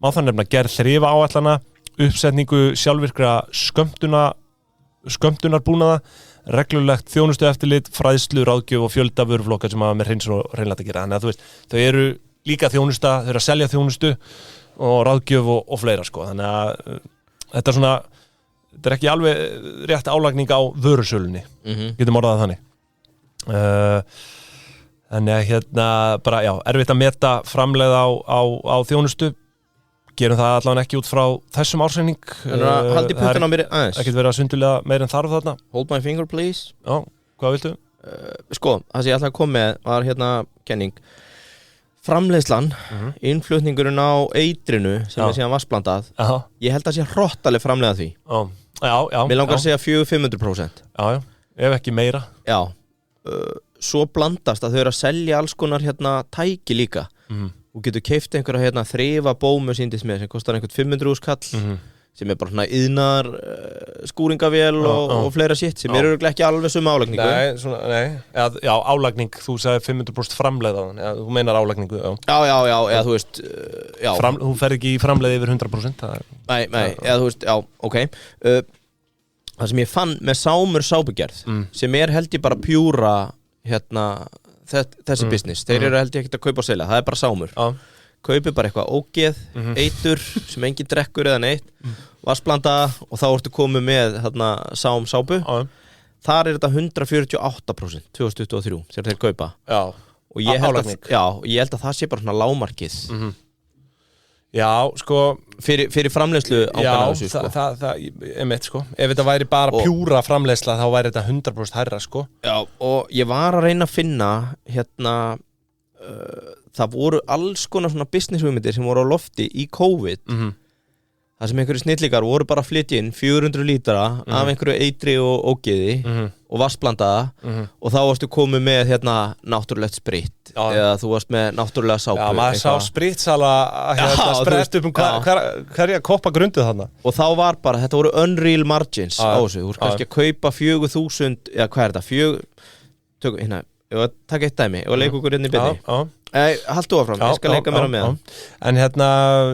má það nefna gerð þrifa áætlana, uppsetningu sjálfvirkra skömmtunarbúnaða, reglulegt þjónustu eftirlit, fræðslu, ráðgjöf og fjölda vöruflokka sem hafa með hreinsun og hreinlæti að gera. Þannig að þú veist, þau eru líka þjónusta, þau eru að selja þjónustu og ráðgjöf og fleira, sko. Þannig að þetta er svona þetta ekki alveg rétt álagning á vörusölunni, getum orðað þannig. Þannig að bara, já, erfitt að meta framleiða á þjónustu, gerum það allavega ekki út frá þessum ársreining. Haldi punktinn á mér aðeins. Ekkert verið að sundulega meir en þarf þarna. Hold my finger please. Já, hvað viltu? Sko, það sem ég ætla að koma með var kenning. Framleiðslan, innflutningurinn á eitrinu sem síðan vassblandað. Ég held að sé hrottaleg framleiða því. Já. Mér langar að segja 400-500%. Já, ef ekki meira. Já. Svo blandast að þau eru að selja alls konar tæki líka. Þú getur keypt einhverja þrifa bómu síndist með sem kostar einhvern 500 kall sem bara svona iðnar skúringavél og fleira sitt sem eru ekki alveg suma álagningu. Nei. Já, álagning, þú sagði 500% framleiðaðan, þú meinar álagningu. Já, þú veist, já. Þú fer ekki í framleiði yfir 100%. Nei, eða þú veist, já, ok. Það sem ég fann með sápugerð sem held ég bara pjúra þessi business, þeir eru held ég ekkert að kaupa og selja, það bara sámur. Kaupi bara eitthvað ógeð, eitur sem enginn drekkur eða neitt, vassblanda og þá ertu komið með sápu. Þar þetta 148% 2023 sem þeir kaupa. Já, og ég held að það sé bara svona lágmarkið. Já, sko fyrir framleiðslu ákveðna sko. Það einmitt sko. Ef þetta væri bara pjúra framleiðsla þá væri þetta 100% hærra sko. Já, og ég var að reyna að finna það voru alls konar svona business hugmyndir sem voru á lofti í COVID. Það sem einhverju snillíkar voru bara að flytja inn 400 lítra af einhverju eitri og ógeði og vassblandaða og þá varstu komið með náttúrulegt spritt eða þú varst með náttúrulega sápu. Já, maður sá spritsala sprett upp hverja koppa grunduð þarna. Og þá var bara, þetta voru unreal margins á þessu. Þú voru kannski að kaupa 4.000, eða hvað þetta? Takk eitt dæmi og leika okkur inn í byrni. Haltu áfram, ég skal leika mér á meðan. En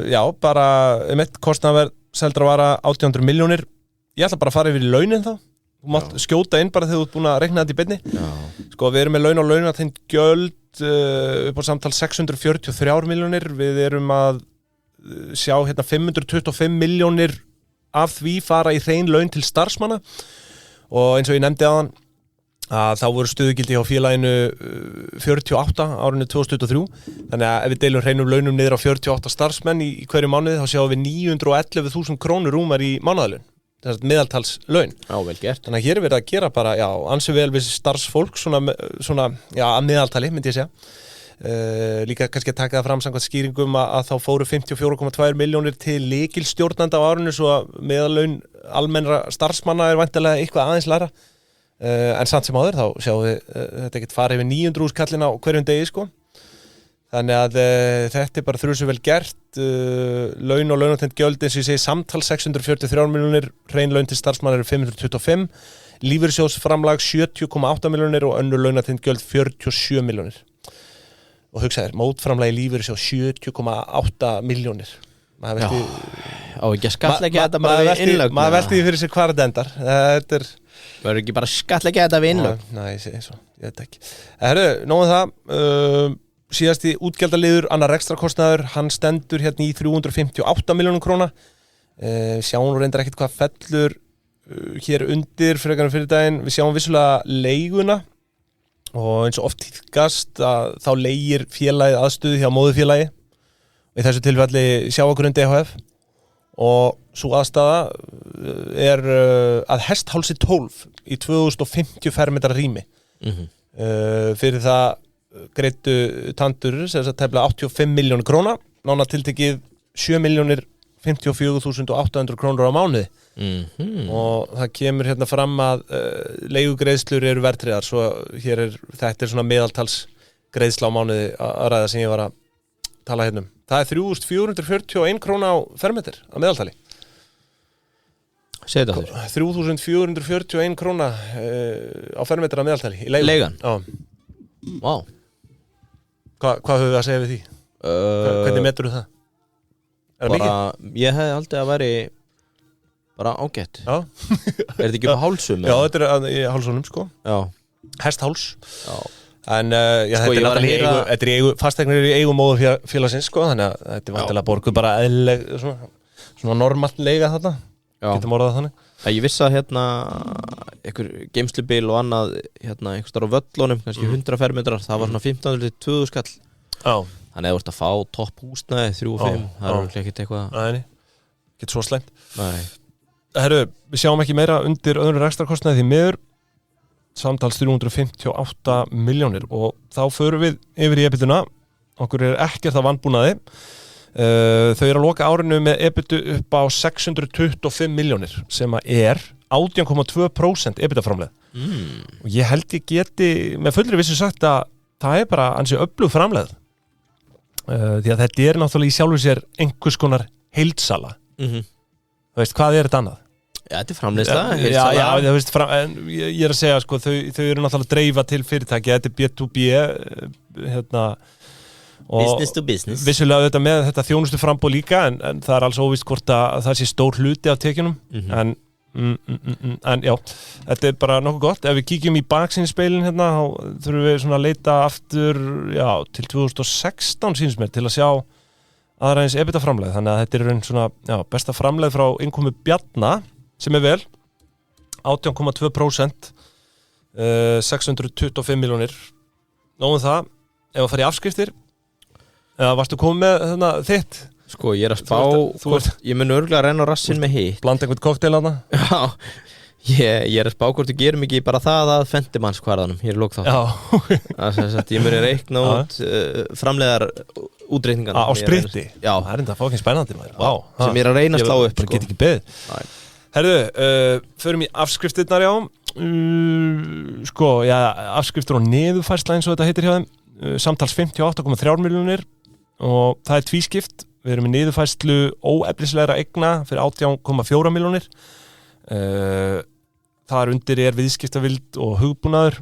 já, bara kostnaðarverð seldra vara 800 milljónir. Ég ætla bara að fara yfir í launin þá. Þú mátt skjóta inn bara þegar þú ert búin að reikna þetta í byrni. Sko, við erum með laun og launatengt gjöld upp á samtal 643 milljónir. Við erum að sjá 525 milljónir af því fara í hrein laun til starfsmanna og eins og ég nefndi áðan að þá voru stöðugildi hjá félaginu 48 árinu 2023, þannig að ef við deilum hreinum launum niður á 48 starfsmenn í hverju mánuði þá sjáum við 911.000 krónur rúmar í mánaðarlaun, þess að meðaltalslaun. Já, vel gert. Þannig að hér er verið að gera bara, ansi vel við starfsfólk, svona að meðaltali myndi ég segja. Líka kannski að taka það fram samkvæmt skýringum að þá fóru 54,2 milljónir til lykilstjórnanda á árinu svo að meðallaun almennra starfsmanna væntanlega eitthvað aðeins lægra. En samt sem áður þá sjáum við þetta ekkert fara yfir 900 kallin á hverjum degi sko. Þannig að þetta bara þrjus vel gert. Laun og launatengt gjöld eins og ég segi samtal 643 milljónir, hrein laun til starfsmanna eru 525, lífeyrissjóðsframlag 70,8 milljónir og önnur launatengt gjöld 47 milljónir. Og hugsa þér, mótframlagi lífeyrissjóð 70,8 milljónir. Á ekki að skattleggja þetta bara við innlögn. Maður velti því fyrir sér hvar þetta endar. Þetta verður ekki bara skattleggja þetta við innlögn. Nei, ég segi svo, ég veit ekki. Herru, nóg það. Síðasti útgjaldaliður, annar rekstrakostnaður, hann stendur í 358 milljónum króna. Sjáum reyndar ekkert hvað fellur hér undir frekar fyrir daginn. Við sjáum vissulega leiguna og eins og oft tíðkast að þá leigir félagið aðstöðu hjá móðurfélagi. Í þessu tilfelli Sjávargrund EHF og svo aðstaða er að Hesthálsi 12 í 2050 fermetra rými. Fyrir það greiddu tandur sem tæplega 85 milljónir króna, nána tiltekið 7.054.800 krónur á mánuði. Og það kemur fram að leigugreiðslur eru verðtryggðar, svo þetta er svona meðaltals greiðsla á mánuði að ræða sem ég var að tala um. Það er 3.441 króna á fermetr að meðaltali. Segðu það þér. 3.441 króna á fermetr að meðaltali í leigu. Leigan? Já. Vá. Hvað höfum við að segja við því? Hvernig metur þú það? Er það mikið? Ég hefði aldrei að veri bara ágætt. Já. Er þetta ekki á hálsum? Já, þetta er í hálsunum sko. Já. Hestháls. Já. En þetta er í eigu fasteignir í eigu móðurfélagsins sko, þannig að þetta er vantilega borguð bara eðlileg svona normalt leiga þarna. getum orðað þannig. Ég vissi að einhver geymslubil og annað einhver starf á völlunum, kannski 100 fermetrar, það var svona 15-20 skall. Já. Þannig að þú ert að fá topp húsnæði 3 og 5, það er ekkert eitthvað. Nei, ekki svo slæmt. Nei. Herru, við sjáum ekki meira undir öðru rekstrarkostnaði því miður, samtals 358 milljónir og þá förum við yfir í EBITDA. Okkur er ekkert að vanbúnaði. Þau eru að loka árinu með EBITDA upp á 625 milljónir sem er 18,2% EBITDA framleið. Og ég held ég geti með fullri vissu sagt að það er bara ansi öflug framleið. Því að þetta er náttúrulega í sjálfu sér einhvers konar heildsala. Þú veist, hvað er þetta annað? Já, þetta er framleiðsla. Já, þú veist, ég er að segja, sko, þau eru náttúrulega að dreifa til fyrirtæki, þetta er B2B, business to business. Vissulega þetta með þetta þjónustu framboð líka, en það er alls óvíst hvort að það sé stór hluti af tekjunum, en já, þetta er bara nokkuð gott. Ef við kíkjum í baksýnisspegilinn þá þurfum við svona að leita aftur, til 2016 sýnist mér til að sjá aðra eins EBITDA framlegð, þannig að þetta er einn svona, besta framlegð frá innkomu Bjarna, sem er vel, 18,2%, 625 milljónir. Nóðum það, ef að fara í afskriftir, eða varstu komið með þitt? Sko, ég er að spá, ég mun örugglega að renna á rassinn með hitt. Blanda einhvern kokteil þarna? Já, ég er að spá hvort þú gerum ekki bara það að fendimannskvarðanum, hér lók þá. Já. Ég muni reikna út framleiðar útreikningan. Á spritti? Já. Það er enda fókin spennandi maður. Vá. Sem ég er að reyna að slá upp, sko. Ég get ekki beðið. Herðu, förum í afskriftirnar, já. Sko, afskriftir og niðurfærsla eins og þetta heitir hjá þeim. Samtals 58,3 milljónir og það er tvískipt. Við erum í niðurfærslu óefnislegra eigna fyrir 18,4 milljónir. Þar undir er viðskiptavild og hugbúnaður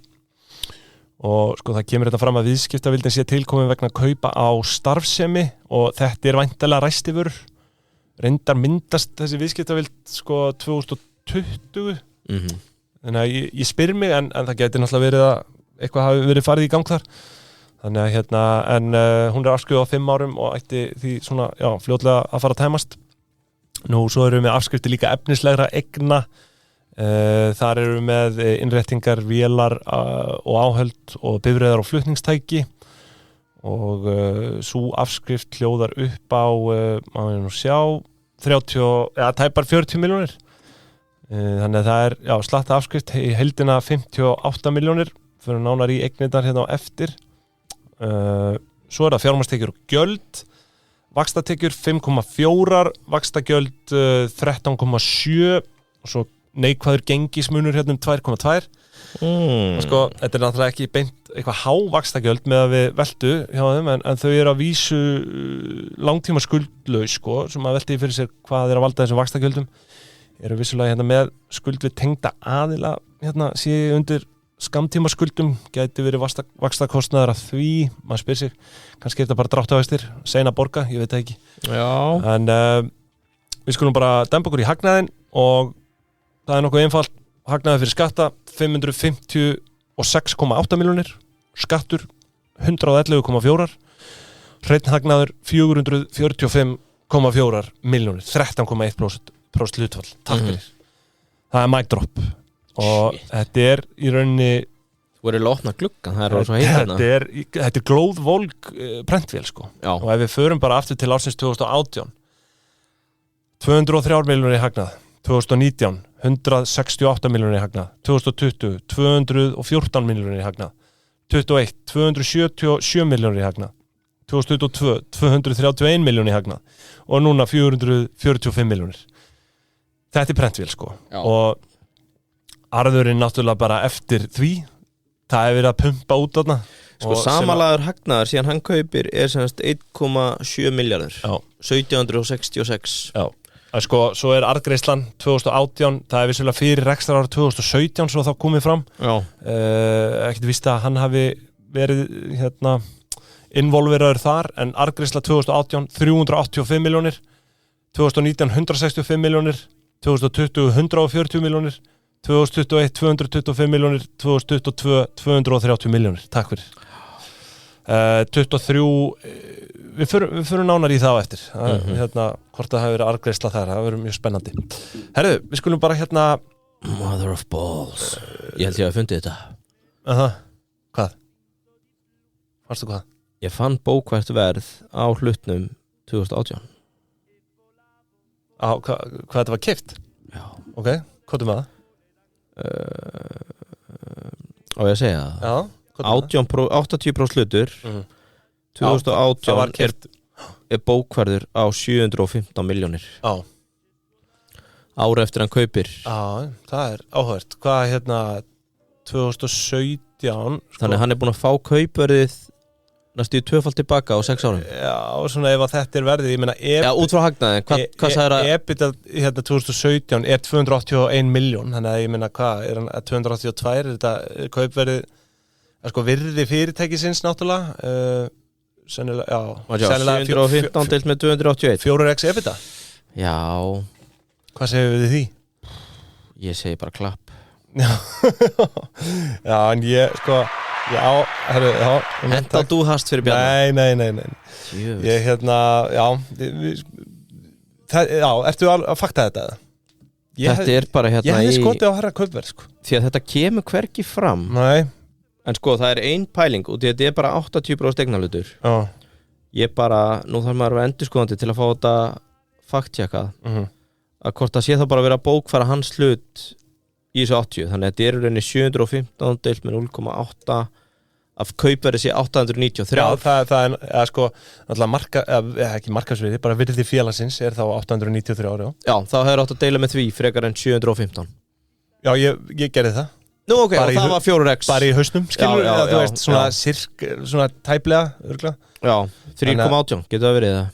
og sko það kemur þetta fram að viðskiptavildin sé tilkomin vegna kaupa á starfsemi og þetta er væntanlega ræstivörur. Reyndar myndast þessi viðskiptavild sko 2020. Þannig að ég spyr mig en það geti náttúrulega verið að eitthvað hafi verið farið í gang þar. Þannig að hún er afskrifuð á 5 árum og ætti því svona, fljótlega að fara að tæmast. Nú, svo erum við með afskriftir líka efnislegra eigna. Þar erum við með innréttingar, vélar og áhöld og bifreiðar og flutningstæki. Og sú afskrift hljóðar upp á, maður nú sjá, tæpar 40 milljónir. Þannig að það er, slatta afskrift í heildina 58 milljónir. Fyrir nánar í eignirnar hérna á eftir. Svo er það fjármagnstekjur og gjöld, vaxtatekjur 5,4, vaxtagjöld 13,7 og svo neikvæður gengismunur hérna 2,2. Sko, þetta er náttúrulega ekki beint eitthvað hávaxtagjöld með að við veltu hjá þeim en þau eru að vísu langtíma skuldlaus sko, sem að velti fyrir sér hvað er að valda þessum vaxtagjöldum. Eru vissulega hérna með skuld við tengda aðila hérna sé undir skamtíma skuldum, gæti verið vaxtakostnaðar að því, maður spyr sig kannski er þetta bara dráttarvextir, seina borga ég veit það ekki. Já. En við skulum bara dempa okkur í hagnaðinn og það er nokkuð einfalt. Hagnaður fyrir skatta 556,8 milljónir, skattur 111,4, hreinn hagnaður 445,4 milljónir, 13,1% hlutfall. Takk fyrir. Það er mic drop. Og þetta er í rauninni Þú verður að opna gluggan, það er svo heitt hérna. Þetta er glóðvolg prentvél sko. Já. Og ef við förum bara aftur til ársins 2018 203 milljónir í hagnað, 2019 168 milljónir í hagnað, 2020 214 milljónir í hagnað, 21 277 milljónir í hagnað, 2022 231 milljónir í hagnað og núna 445 milljónir. Þetta er prentvél sko. Já. Og arðurinn náttúrulega bara eftir því það hefur verið að pumpa út þarna sko samanlagður hagnaður síðan hann kaupir er semst 1,7 milljarður 1766 já sko svo er arðgreiðslan 2018 það er vissulega fyrir rekstrarár 2017 svo þá komið fram ekkert víst að hann hafi verið hérna involveraður þar en arðgreiðsla 2018 385 milljónir 2019 165 milljónir 2020 140 milljónir 2021 225 milljónir 2022 230 milljónir takk fyrir 23 við förum nánar í það á eftir hvort það hafi verið arðgreiðsla þar, það verður mjög spennandi. Herðu, við skulum bara Mother of balls. Ég held ég að fundið þetta. Hvað? Fannstu hvað? Ég fann bókvært verð á hlutnum 2018. Hvað þetta var keypt? Já. Ok, hvað með það? Á ég að segja það? Já. 80% hlutur 2018 er bókverður á 715 milljónir. Já. Ára eftir hann kaupir. Já, það er áhugavert. Hvað 2017 Þannig hann er búin að fá kaupverðið næstu tvöfalt tilbaka á 6 árum. Já, svona ef að þetta er verðið, ég meina Já, út frá hagnaði, hvað sagðir að EBITDA 2017 er 281 miljón, þannig að ég meina hvað er hann 282, er þetta kaupverðið sko virði fyrirtækisins náttúrulega sennilega, já, 715 deilt með 281 4x EBITDA. Já. Hvað segir við því? Ég segi bara klapp. Já, en ég sko Enda þú hast fyrir Bjarnar. Nei. Ég já, ertu að fakta þetta? Þetta er bara ég hefði skotið á herra kaupverð sko. Því að þetta kemur hvergi fram. Nei. En sko, það er ein pæling og þetta er bara 80% eignarhlutur. Ég bara, nú þarf maður að vera endurskoðandi til að fá þetta fakttjekkað. Að hvort það sé þá bara að vera að bókfæra hans hlut í þessu 80, þannig að þetta er í rauninni 715 deilt með 0,8 af kaupverði sé 893. Já, það er sko ekki markaðsvirði, bara virði félagsins er þá 893 ári. Já, þá hefur átt að deila með því frekar en 715. Já, ég gerði það. Nú ok, og það var 4x. Bara í hausnum, skilur já, þú veist, svona tæplega, örgulega. Já, 3,18, getur það verið það?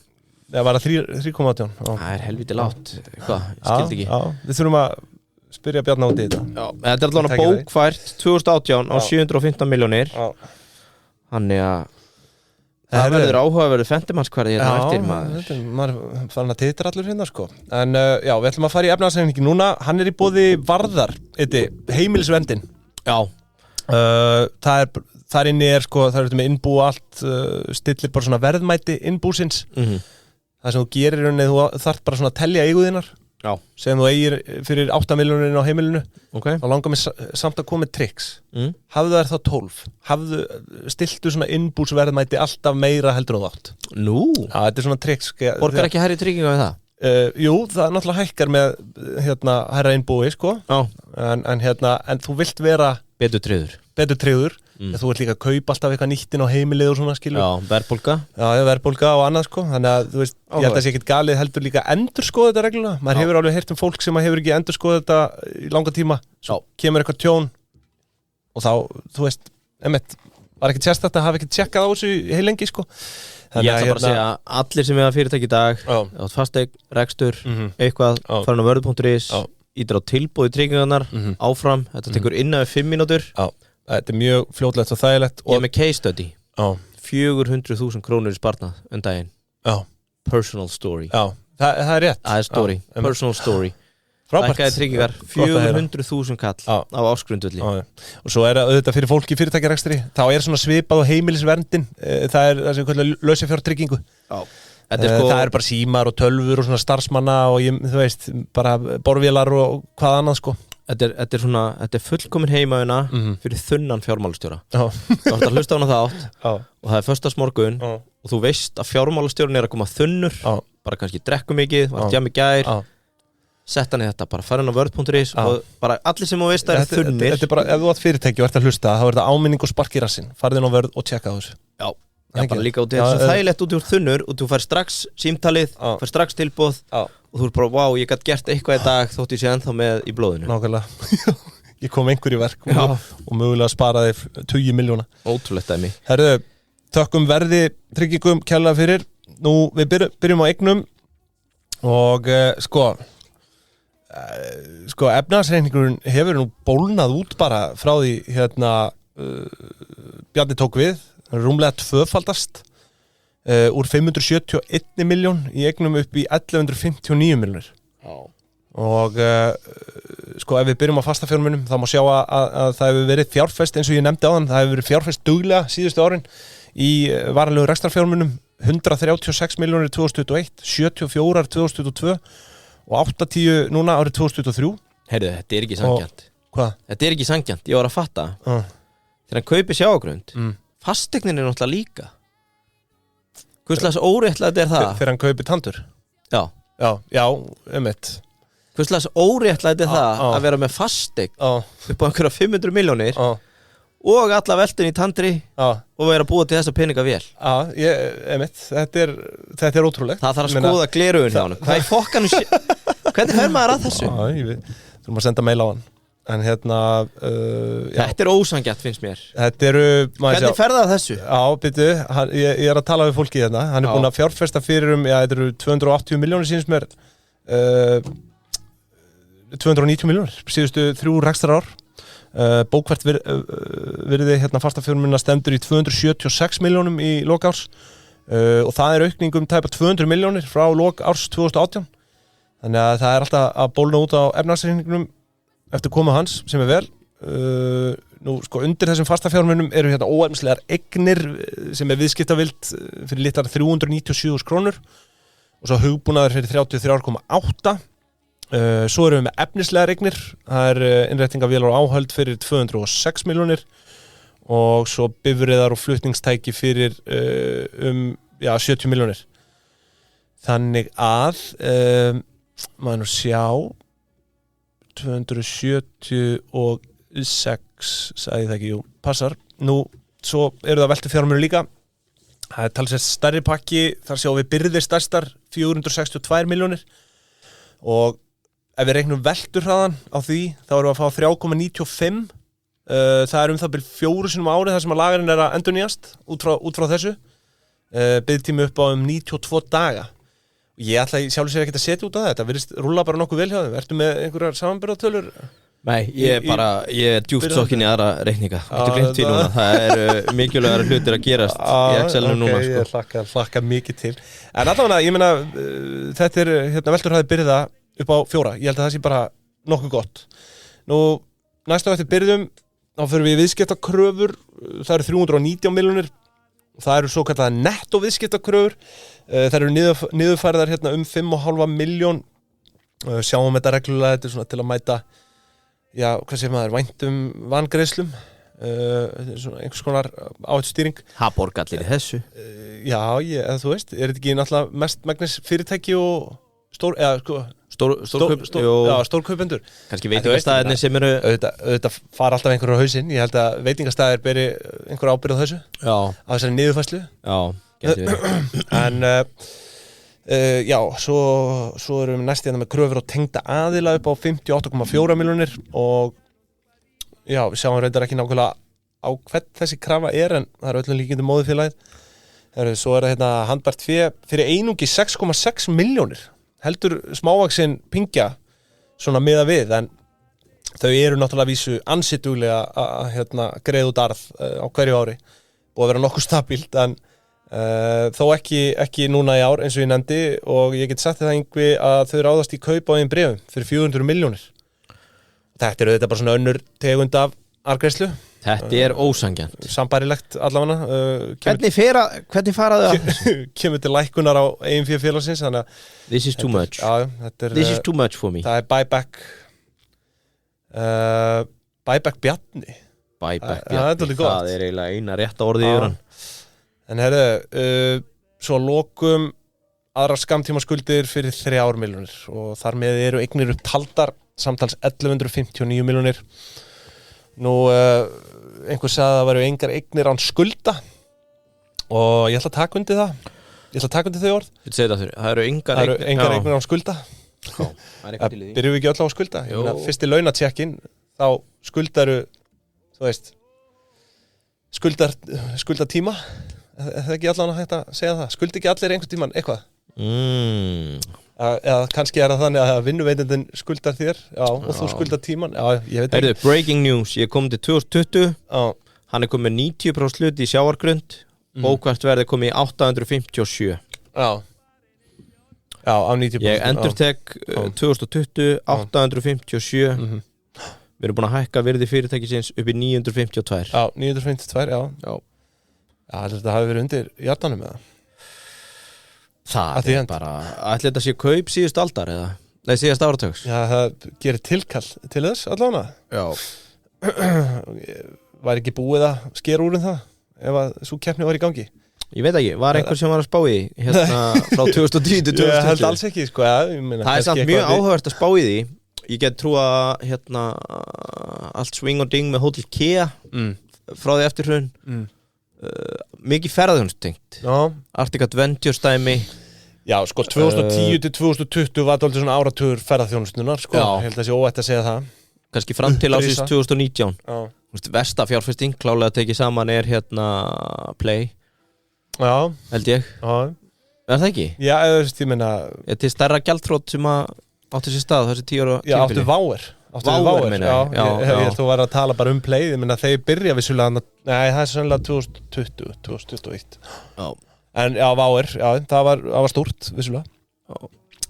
Það var 3,18. Það er helviti lágt, hvað, skildi ekki. Já, við þurfum að spyrja Bjarna út í þetta. Já, þetta er allavega bókfært 2018 á 715 milljónir. Þannig að það verður áhugaverður fentimannskvarði hérna eftir maður. Maður fann að titra allur hérna sko. En já, við ætlum að fara í efnahagsreikningi núna. Hann er í boði Varðar, heimilisverndin. Já. Þar inni er sko, það er með innbú og allt, stillir bara svona verðmæti innbúsins. Það sem þú gerir er að þú þarft bara svona að telja eiguðinnar. Já. Sem þú eigir fyrir 8 milljónir á heimilinu. Ok. Þá langar mér samt að koma með tricks. Hafðu þær þá 12. Stiltu svona innbúsverðmæti alltaf meira heldur en þú átt. Nú? Já, þetta er svona tricks. Borgar ekki hærri tryggingu við það? Jú, það náttúrulega hækkar með hærra innbúi, sko. Já. En þú vilt vera betur tryggður. Þú vilt líka kaupa alltaf eitthvað nýtt inn á heimilið og svona, skilur. Já, verðbólga. Já, verðbólga og annað, sko. Þannig að, þú veist, ég held að það sé ekkert galið heldur líka endurskoða þetta reglulega. Maður hefur alveg heyrt fólk sem hefur ekki endurskoða þetta í langa tíma. Svo kemur eitthvað tjón og þá, þú veist, var ekkert sérstætt að hafa ekkert tjekkað á þessu heilengi, sko. Ég ætla bara að segja að allir sem eiga fyrirtæki í dag, átt fasteign, rekstur, eitthvað, farin á vörðu.is, ítir á tilboð í tryggingarnar, áfram, þetta tekur innan 5 mínútur. Þetta er mjög fljótlegt og þægilegt. Ég er með case study. 400.000 krónur í sparnað daginn. Personal story. Já, það er rétt. Það er story, personal story. Frábært. Lækkaði tryggingar 400.000 kall á áskrundulli. Og svo er auðvitað fyrir fólki í fyrirtækjarekstri, þá er svona svipað og heimilisverndin. Það er það sem við kallum lausafjártryggingu. Það er bara símar og tölvur og svona starfsmanna og þú veist, bara borvélar og hvað annað sko. Þetta er fullkomin heimauna fyrir þunnan fjármálastjóra. Þú ætti að hlusta á hana þátt og það er föstudagsmorgun og þú veist að fjármálastjórinn er að koma þunnur, bara kannski drekku mikið, var djam í gær, sett hann í þetta, bara fara hann á vörð.is og bara allir sem þú veist að er þunnir. Þetta er bara, ef þú átt fyrirtæki og ert að hlusta, þá er þetta áminning og spark í rassinn. Farðu inn á vörð og tjekka þessu. Já, bara líka út í þessu þægilegt út úr þunnur og þú fær strax símtalið, fær strax tilboð og þú er bara, wow, ég gæti gert eitthvað í dag þótt ég sé ennþá með í blóðinu. Nákvæmlega. Ég kom einhver í verk og mögulega sparaði 20 miljóna. Ótrúlegt dæmi. Herðu, þökkum verði tryggingum kærlega fyrir. Nú, við byrjum á eignum og efnahagsreikningurinn hefur nú bólnað út bara frá því Bjarni tók við. Rúmlega tvöfaldast úr 571 miljón í eignum upp í 1159 miljónir. Og ef við byrjum á fastafjármunum þá má sjá að það hefur verið fjárfest eins og ég nefndi áðan, það hefur verið fjárfest duglega síðustu árin í varanlegu rekstrarfjármunum 136 milljónir 2021, 74 2022 og 80 núna árið 2023. Heyrðu, þetta ekki sanngjarnt. Hvað? Þetta ekki sanngjarnt, ég var að fatta. Þegar hann kaupir sjávargrund, fasteignin náttúrulega líka. Hvurslags óréttlæti það? Þegar hann kaupir tandur? Já, einmitt. Hvurslags óréttlæti það að vera með fasteign upp á einhverja 500 milljónir og alla veltun í tandri og vera að búa til þessa peninga vel. Einmitt. Þetta er ótrúlegt. Það þarf að skoða gleraugun hjá hann. Hvað í fokkanum hvernig fer maður að þessu? Þurfum að senda mail á hann. En þetta er ósanngjarnt finnst mér. Hvernig fer það að þessu? Já, byrju, ég er að tala við fólki hérna. Hann er búinn að fjárfesta fyrir þetta eru 280 milljónir síns mér 290 milljónir síðustu 3 rekstrarár. Bókvært virði fasta fjármuna stendur í 276 milljónum í lok árs og það er aukning tæpa 200 milljónir frá lok árs 2018. Þannig að það er alltaf að bólna út á efnahagsreikningnum eftir koma hans sem er vel. Nú sko undir þessum fasta fjármunum eru óefnislegar eignir sem er viðskiptavild fyrir litlar 397.000 krónur og svo hugbúnaður fyrir 33,8. Svo erum við með efnislegar eignir, það er innréttingavélar og áhöld fyrir 206 milljónir og svo bifreiðar og flutningstæki fyrir 70 milljónir. Þannig að maður nú sjá 276 sagði það ekki, passar. Nú, svo eru það veltu fjármunir líka. Það er talsvert stærri pakki, þar sjáum við byrðir stærstar 462 milljónir og ef við reiknum velturhraðan á því, þá erum við að fá 3,95. Það er það byrð 4 sinnum á ári þar sem að lagarinn er að endurnýjast út frá þessu. Biðtími upp á 92 daga. Ég ætla sjálfur sér ekkert að setja út á þetta virðist rúlla bara nokkuð vel hjá þeim. Ertu með einhverjar samanburðartölur? Nei, ég er djúpt sokkin í aðra reikninga. Þetta gleymt við núna. Það eru mikilvægari hlutir að gerast í Excelinu núna. Ég hlakka mikið til. En allavega, ég meina, þetta er velturhraði byrða upp á 4. Ég held að það sé bara nokkuð gott. Nú, næstu á eftir byrðum, þá fyrir við viðskiptakröfur. Það eru 319 milljónir. Það eru svo kallaða netto viðskiptakröfur. Það eru niðurfærðar 5,5 milljón. Sjáum þetta reglulega, þetta er svona til að mæta hvað segir maður, væntum vangreiðslum. Svona einhvers konar áhættustýring. Það borga allir í þessu. Þú veist, er þetta ekki náttúrulega mest megnis fyrirtæki og stórkaupendur. Kannski veitingastæðirnir sem eru auðvitað fara alltaf einhverju á hausinn. Ég held að veitingastæðir beri einhverju ábyrgð á þessu. Á þessari niðurfærslu. En svo erum við næst með kröfur á tengda aðila upp á 58,4 milljónir og við sjáum reyndar ekki nákvæmlega á hvern þessi krafa en það er öllum líkindum móðufélagið. Svo er það handbært fé fyrir einungi 6,6 milljónir. Heldur smávaksin pingja svona miða við, en þau eru náttúrulega vísu ansi duglega að greiða út arð á hverju ári og að vera nokkuð stabílt, en þó ekki núna í ár eins og ég nefndi, og ég get sagt það Yngvi að þau ráðast í kaup á einn bréfum fyrir 400 milljónir. Þetta er auðvitað bara svona önnur tegund af arðgreiðslu. Þetta er ósanngjarnt. Sambærilegt allavega. Hvernig faraðu að þessu? Kemur til lækkunar á eigin félagsins, þannig að This is too much. This is too much for me. Það er buyback Bjarni. Buyback Bjarni. Það er eiginlega eina rétta orðið yfir hann. En svo lokum aðrar skammtíma skuldir fyrir 3 milljónir og þar með eru eignir upp taldar samtals 1159 milljónir. Nú einhver sagði að það væru engar eignir án skulda og ég ætla að taka undir það. Ég ætla að taka undir þau orð. Það eru engar eignir án skulda. Byrjum við ekki öll á að skulda? Fyrst í launatjekkin þá skuldaru, þú veist, skuldar tíma. Það er ekki allan að hægt að segja það. Skuldi ekki allir einhvern tímann eitthvað? Eða kannski er það þannig að vinnuveitendin skuldar þér og þú skuldar tíman. Ég veit ekki. Breaking news, ég kom til 2020. Hann er komið 90% hluti í sjávargrund. Bókvært verði komið í 857. Á 90%. Ég endurtek 2020 857. Við erum búin að hækka virði fyrirtækisins upp í 952. 952, þetta hafi verið undir hjartanum eða? Það bara, ætli þetta sé kaup síðust aldar eða? Nei, síðast áratugs. Já, það gerir tilkall til þess allavega. Já. Var ekki búið að skera úr það ef að svo keppni var í gangi? Ég veit ekki, var einhver sem var að spá í hérna frá 2010 til 2020? Ég held alls ekki, sko. Það samt mjög áhugavert að spá í því. Ég get trúa hérna allt swing og ding með Hotel Kea frá því eftir hrun. Mikið ferðarþjónustengt. Arctic Adventure dæmi. Já, sko, 2010 til 2020 var þetta svona áratugur ferðarþjónustunar, sko. Ég held að sé óætt að segja það. Kannski fram til ásins 2019. Versta fjárfesting, klálega tekið saman er hérna Play. Já. Held ég. Já. Er það ekki? Já, ég meina... Er til stærra gjaldþrot sem að átti sér stað þessi 10 ára tímabili? Já, áttu Váer. Váer, meina ég. Ég held þú væri að tala bara Play, ég meina þeir byrja vissulega, nei, það sannlega 2020, 2021. Já. En já, Váer, já, það var stórt, vissulega.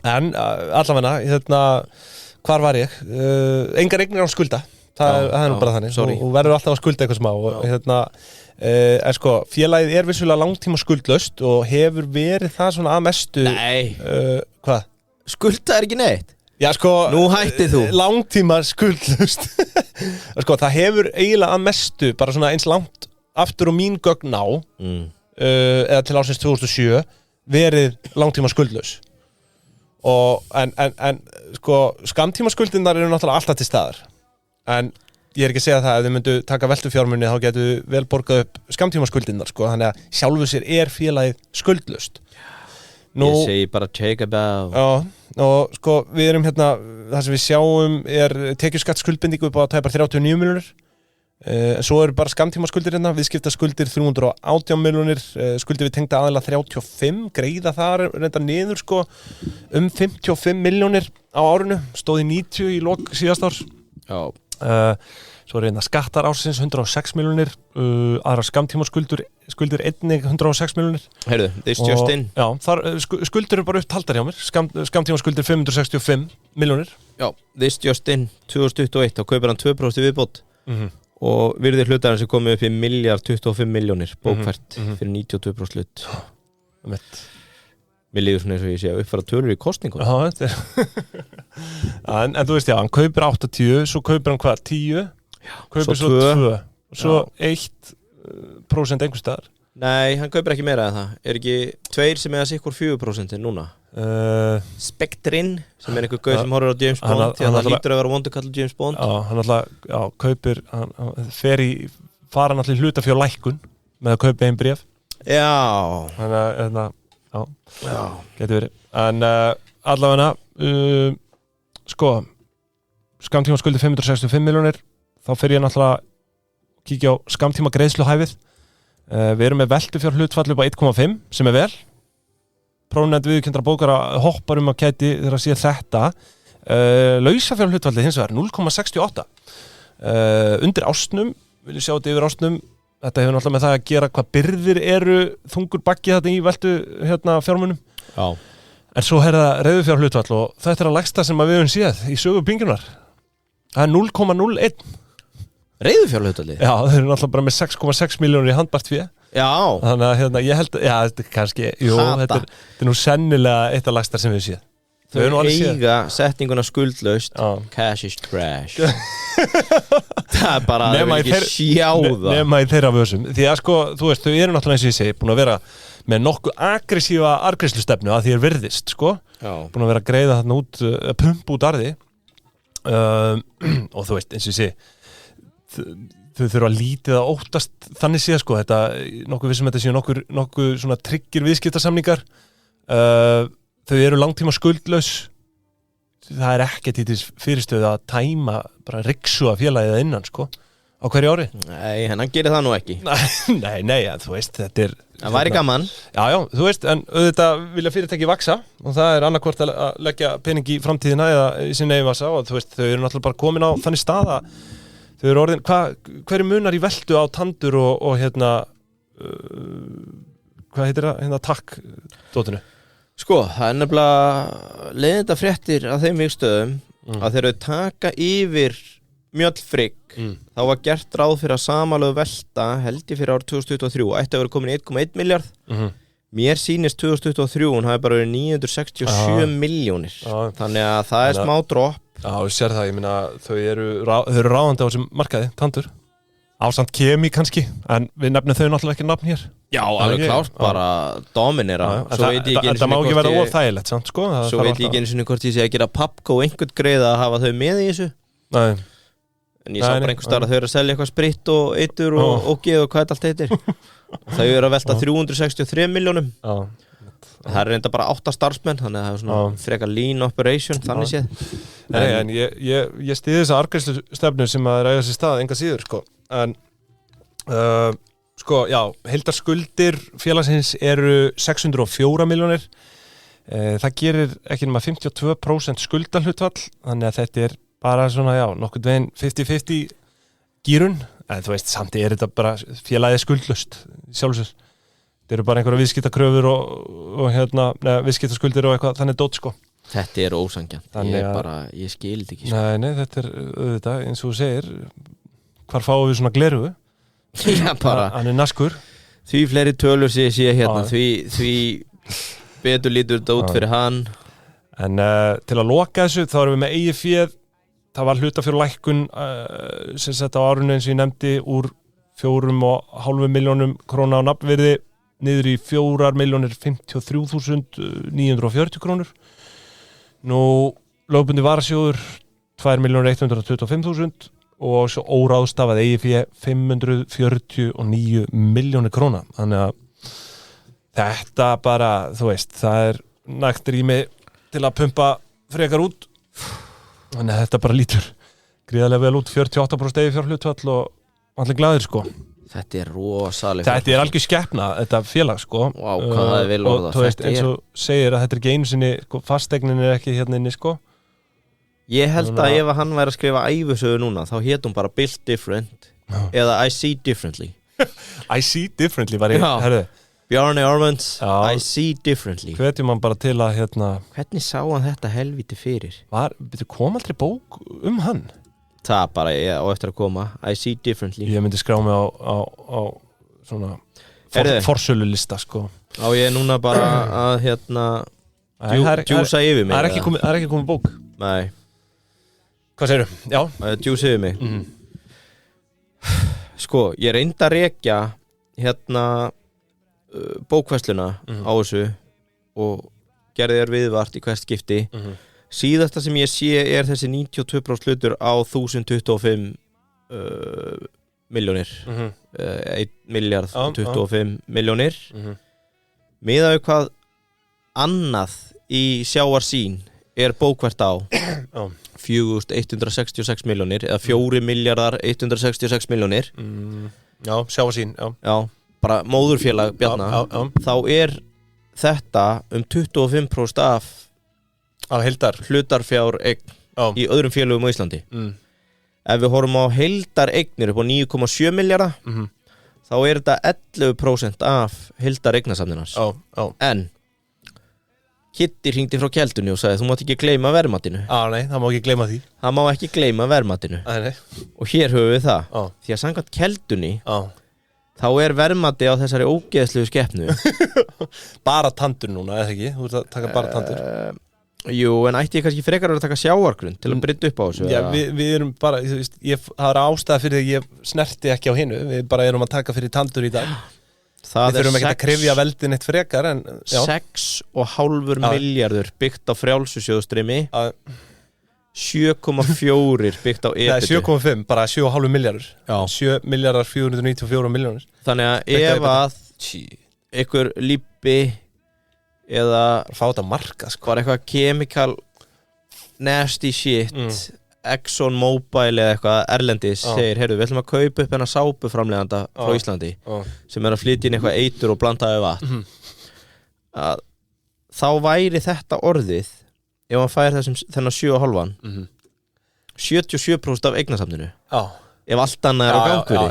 En allavega, hérna, hvar var ég? Engar eignir á skulda, það er nú bara þannig. Og verður alltaf að skulda eitthvað smá. Og hérna, sko, félagið er vissulega langtíma skuldlaust og hefur verið það svona að mestu. Nei. Hvað? Skulda er ekki neitt. Já, sko, nú hætti þú. Langtíma skuldlaust. Sko, það hefur eiginlega að mestu, bara svona eins langt aftur og mín gögn á. Eða til ásins 2007 verið langtíma skuldlaus en sko skammtíma skuldinnar eru náttúrulega alltaf til staðar en ég er ekki að segja það ef þið myndu taka veltufjármuni þá getur vel borgað upp skammtíma skuldinnar sko þannig að sjálfu sér er félagið skuldlaust ég segi bara take a bow og sko við erum hérna það sem við sjáum er tekjuskattskuldbindingu upp á tæpar 39 milljónir en svo eru bara skammtíma skuldir hérna, viðskipta skuldir 318 milljónir, skuldir við tengda aðeila 35, greiða þar reynda niður sko, 55 milljónir á árinu, stóði 90 í lok síðast árs svo eru hérna skattar ársins 106 milljónir, aðra skammtíma skuldir einnig 106 milljónir Heyrðu, this just in Já, þar, skuldir eru bara upptaldar hjá mér skammtíma skuldir 565 milljónir Já, this just in 2021, þá kaupir hann 2% viðbót og virðir hlutarinn sem komið upp í 1,25 milljónir bókfært fyrir 92% hlut Mér líður svona eins og ég sé að uppfæra tölur í kostningum Já, þetta en þú veist já, hann kaupir 80 svo kaupir hann hvað, 10 kaupir svo 2 svo 1% einhvers staðar Nei, hann kaupir ekki meira en það Er ekki 2 sem eða sikkur 4% núna Spectrin sem er einhver gauð sem horfir á James Bond því að það lítur að vera vondu kallar James Bond Já, hann alltaf kaupir hann fara náttúrulega hlutafjár lækkun með að kaupa einn bréf Já Þannig að getur verið en allavega sko skammtíma skuldi 565 milljónir þá fer ég náttúrulega kíkja á skammtíma greiðsluhæfið við erum með veltufjár hlutfall upp á 1,5 sem er vel prófnefnd viðurkenndra bókara hoppar að kæti þegar að sé þetta lausafjár hlutfallið hins vegar 0,68 undir ásnum viljum sjá þetta yfir ásnum þetta hefur náttúrulega með það að gera hvað byrðir eru þungur baggi þetta í veltu fjármunum en svo er það reiðufjár hlutfall og þetta er að lægsta sem við höfum séð í sögu Bingjunar það er 0,01 reiðufjár hlutfallið? Já, þeir eru náttúrulega bara með 6,6 milljónir í handbært fé Já Þannig að ég held að þetta er kannski þetta er nú sennilega eitt af lægstar sem við séð Þau eiga setninguna skuldlaust Cash is trash Það er bara að við ekki sjá það Nema í þeirra vössum Því að sko, þú veist, þau eru náttúrulega eins og ég segi búin að vera með nokkuð aggressífa arðgreiðslustefnu að því er virðist, sko búin að vera að greiða þarna út pump út arði og þú veist, eins og ég segi þau þurfa lítið að óttast þannig séð sko, þetta nokkuð vissum þetta séu nokkuð svona tryggir viðskiptasamningar þau eru langtíma skuldlaus það er ekkert í þess fyrirstöðu að tæma bara ryksu af félagið innan sko á hverju ári Nei, hann gerir það nú ekki Nei, ja, þú veist, þetta er Það væri gaman Já, þú veist, en auðvitað vilja fyrirtæki vaksa og það er annarkvort að leggja pening í framtíðina eða í sinni eigin vasa og þú veist, þau eru náttúrulega bara komin á þannig stað að þau eru orðin, hverju munar í veltu á tandur og hérna hvað heitir það, hérna takk dótinu? Sko, það er nefnilega leiðinda fréttir af þeim vikstöðum að þeir eru taka yfir Mjölfrygg þá var gert ráð fyrir að samanlögu velta held ég fyrir árið 2023 ætti að vera komin í 1,1 miljard Mér sýnist 2023 hún hafi bara verið 967 milljónir þannig að það er smá dropp. Já, þú sér það, ég meina þau eru ráðandi á þessum markaði, tandur ásamt kemi kannski, en við nefnum þau náttúrulega ekki nafn hér. Já, alveg klárt, bara dominera. Þetta má ekki vera of þægilegt, sant, sko. Svo veit ég ekki einu sinni hvort ég sé að gera Pepco einhvern greið að hafa þau með í þessu. Nei. En ég sá bara einhvers staðar að þau eru að selja eitthvað spritt og eitur og geð og hvað þetta allt heitir. Þau eru að velta 363 milljónum. Já. Það er reynda bara 8 starfsmenn, þannig að það er svona frekar lean operation, þannig séð. Nei, en ég styði þessa arðgreiðslustefnu sem að ræða sér stað, enga síður, sko. En, sko, já, heildarskuldir félagsins eru 604 milljónir. Það gerir ekki nema 52% skuldahlutfall, þannig að þetta er bara svona, já, nokkurn veginn 50-50 gírun. En þú veist, samt er þetta bara félagið skuldlaust, sjálfsög. Þetta eru bara einhverja viðskiptakröfur og viðskiptaskuldir og eitthvað, þannig dót, sko. Þetta er ósanngjarnt. Ég skil þetta ekki, sko. Nei, þetta er auðvitað, eins og þú segir, hvar fáum við svona glerugu? Já, bara. Hann er naskur. Því fleiri tölur sé hérna, því betur lítur þetta út fyrir hann. En til að loka þessu, þá erum við með eigið féð. Það var hlutafjárlækkun sem sett á árinu eins og ég nefndi úr 4,5 milljónum króna á nafnvirði niður í 4.053.940 krónur. Nú, lögbundi varasjóður 2.125.000 og svo óráðstafað eigið fé 549 milljónir króna. Þannig að þetta bara, þú veist, það er nægt rými til að pumpa frekar út. Þannig að þetta bara lítur gríðarlega vel út, 48% eigið fjárhlutfall og allir glaðir, sko. Þetta er rosalega. Þetta er algjör skeppna, þetta félag, sko. Vá, hvað það er vel orðað. Og þú veist, eins og segir að þetta er ekki einu sinni, fastegnin er ekki hérna inni, sko. Ég held að ef hann væri að skrifa ævisögu núna, þá hét hún bara Built Different eða I See Differently. I See Differently var ég, herðu. Bjarni Ármanns, I See Differently. Hvetjum hann bara til að, Hvernig sá hann þetta helvíti fyrir? Kom aldrei bók hann? Það bara, á eftir að koma, I See Differently. Ég myndi skrá mig á svona forsölulista, sko. Á ég núna bara að, djúsa yfir mig. Það er ekki komið bók. Nei. Hvað segirðu? Já. Djúsa yfir mig. Sko, ég reyndi að rekja, bókfærsluna á þessu og gerði þér viðvart í hvert skipti. Síðasta sem ég sé er þessi 92% hlutur á 1025 milljónir 1.025 milljónir miðað við hvað annað í sjávarsýn er bókvært á 4.166 milljónir eða 4.166 milljónir Já, sjávarsýn Já, bara móðurfélag Bjarna þá er þetta 25% af hlutarfjár í öðrum félögum á Íslandi Ef við horfum á heildareignir upp á 9,7 milljarða þá er þetta 11% af heildareignasafninans En Kitty hringdi frá Keldunni og sagði þú mátt ekki gleyma verðmatinu Nei, það má ekki gleyma því Það má ekki gleyma verðmatinu Og hér höfum við það Því að samkvæmt Keldunni þá er verðmati á þessari ógeðslegu skepnu Bara tandur núna, eða ekki? Þú ert að taka bara tandur Jú, en ætti ég kannski frekar að taka sjávargrund til að brydda upp á þessu Já, við erum bara, þú veist, það er ástæða fyrir því ég snerti ekki á hinu Við bara erum að taka fyrir tandur í dag Við þurfum ekki að krifja veldin eitt frekar 6,5 milljarður byggt á frjálsusjóðstreymi 7,4 byggt á Nei, 7,5, bara 7,5 milljarður 7.494 milljónir Þannig að ef að einhver lípi eða fá þetta marka sko. Var eitthvað chemical nasty shit Exxon Mobil eða eitthvað erlendis segir, heyrðu, við ætlum að kaupa upp hennar sápuframleiðanda frá Íslandi sem er að flytja inn eitthvað eitur og blandaði vatn þá væri þetta orðið ef hann fær þennan 7,5 77% af eignasafninu ef allt annað er á gangvirði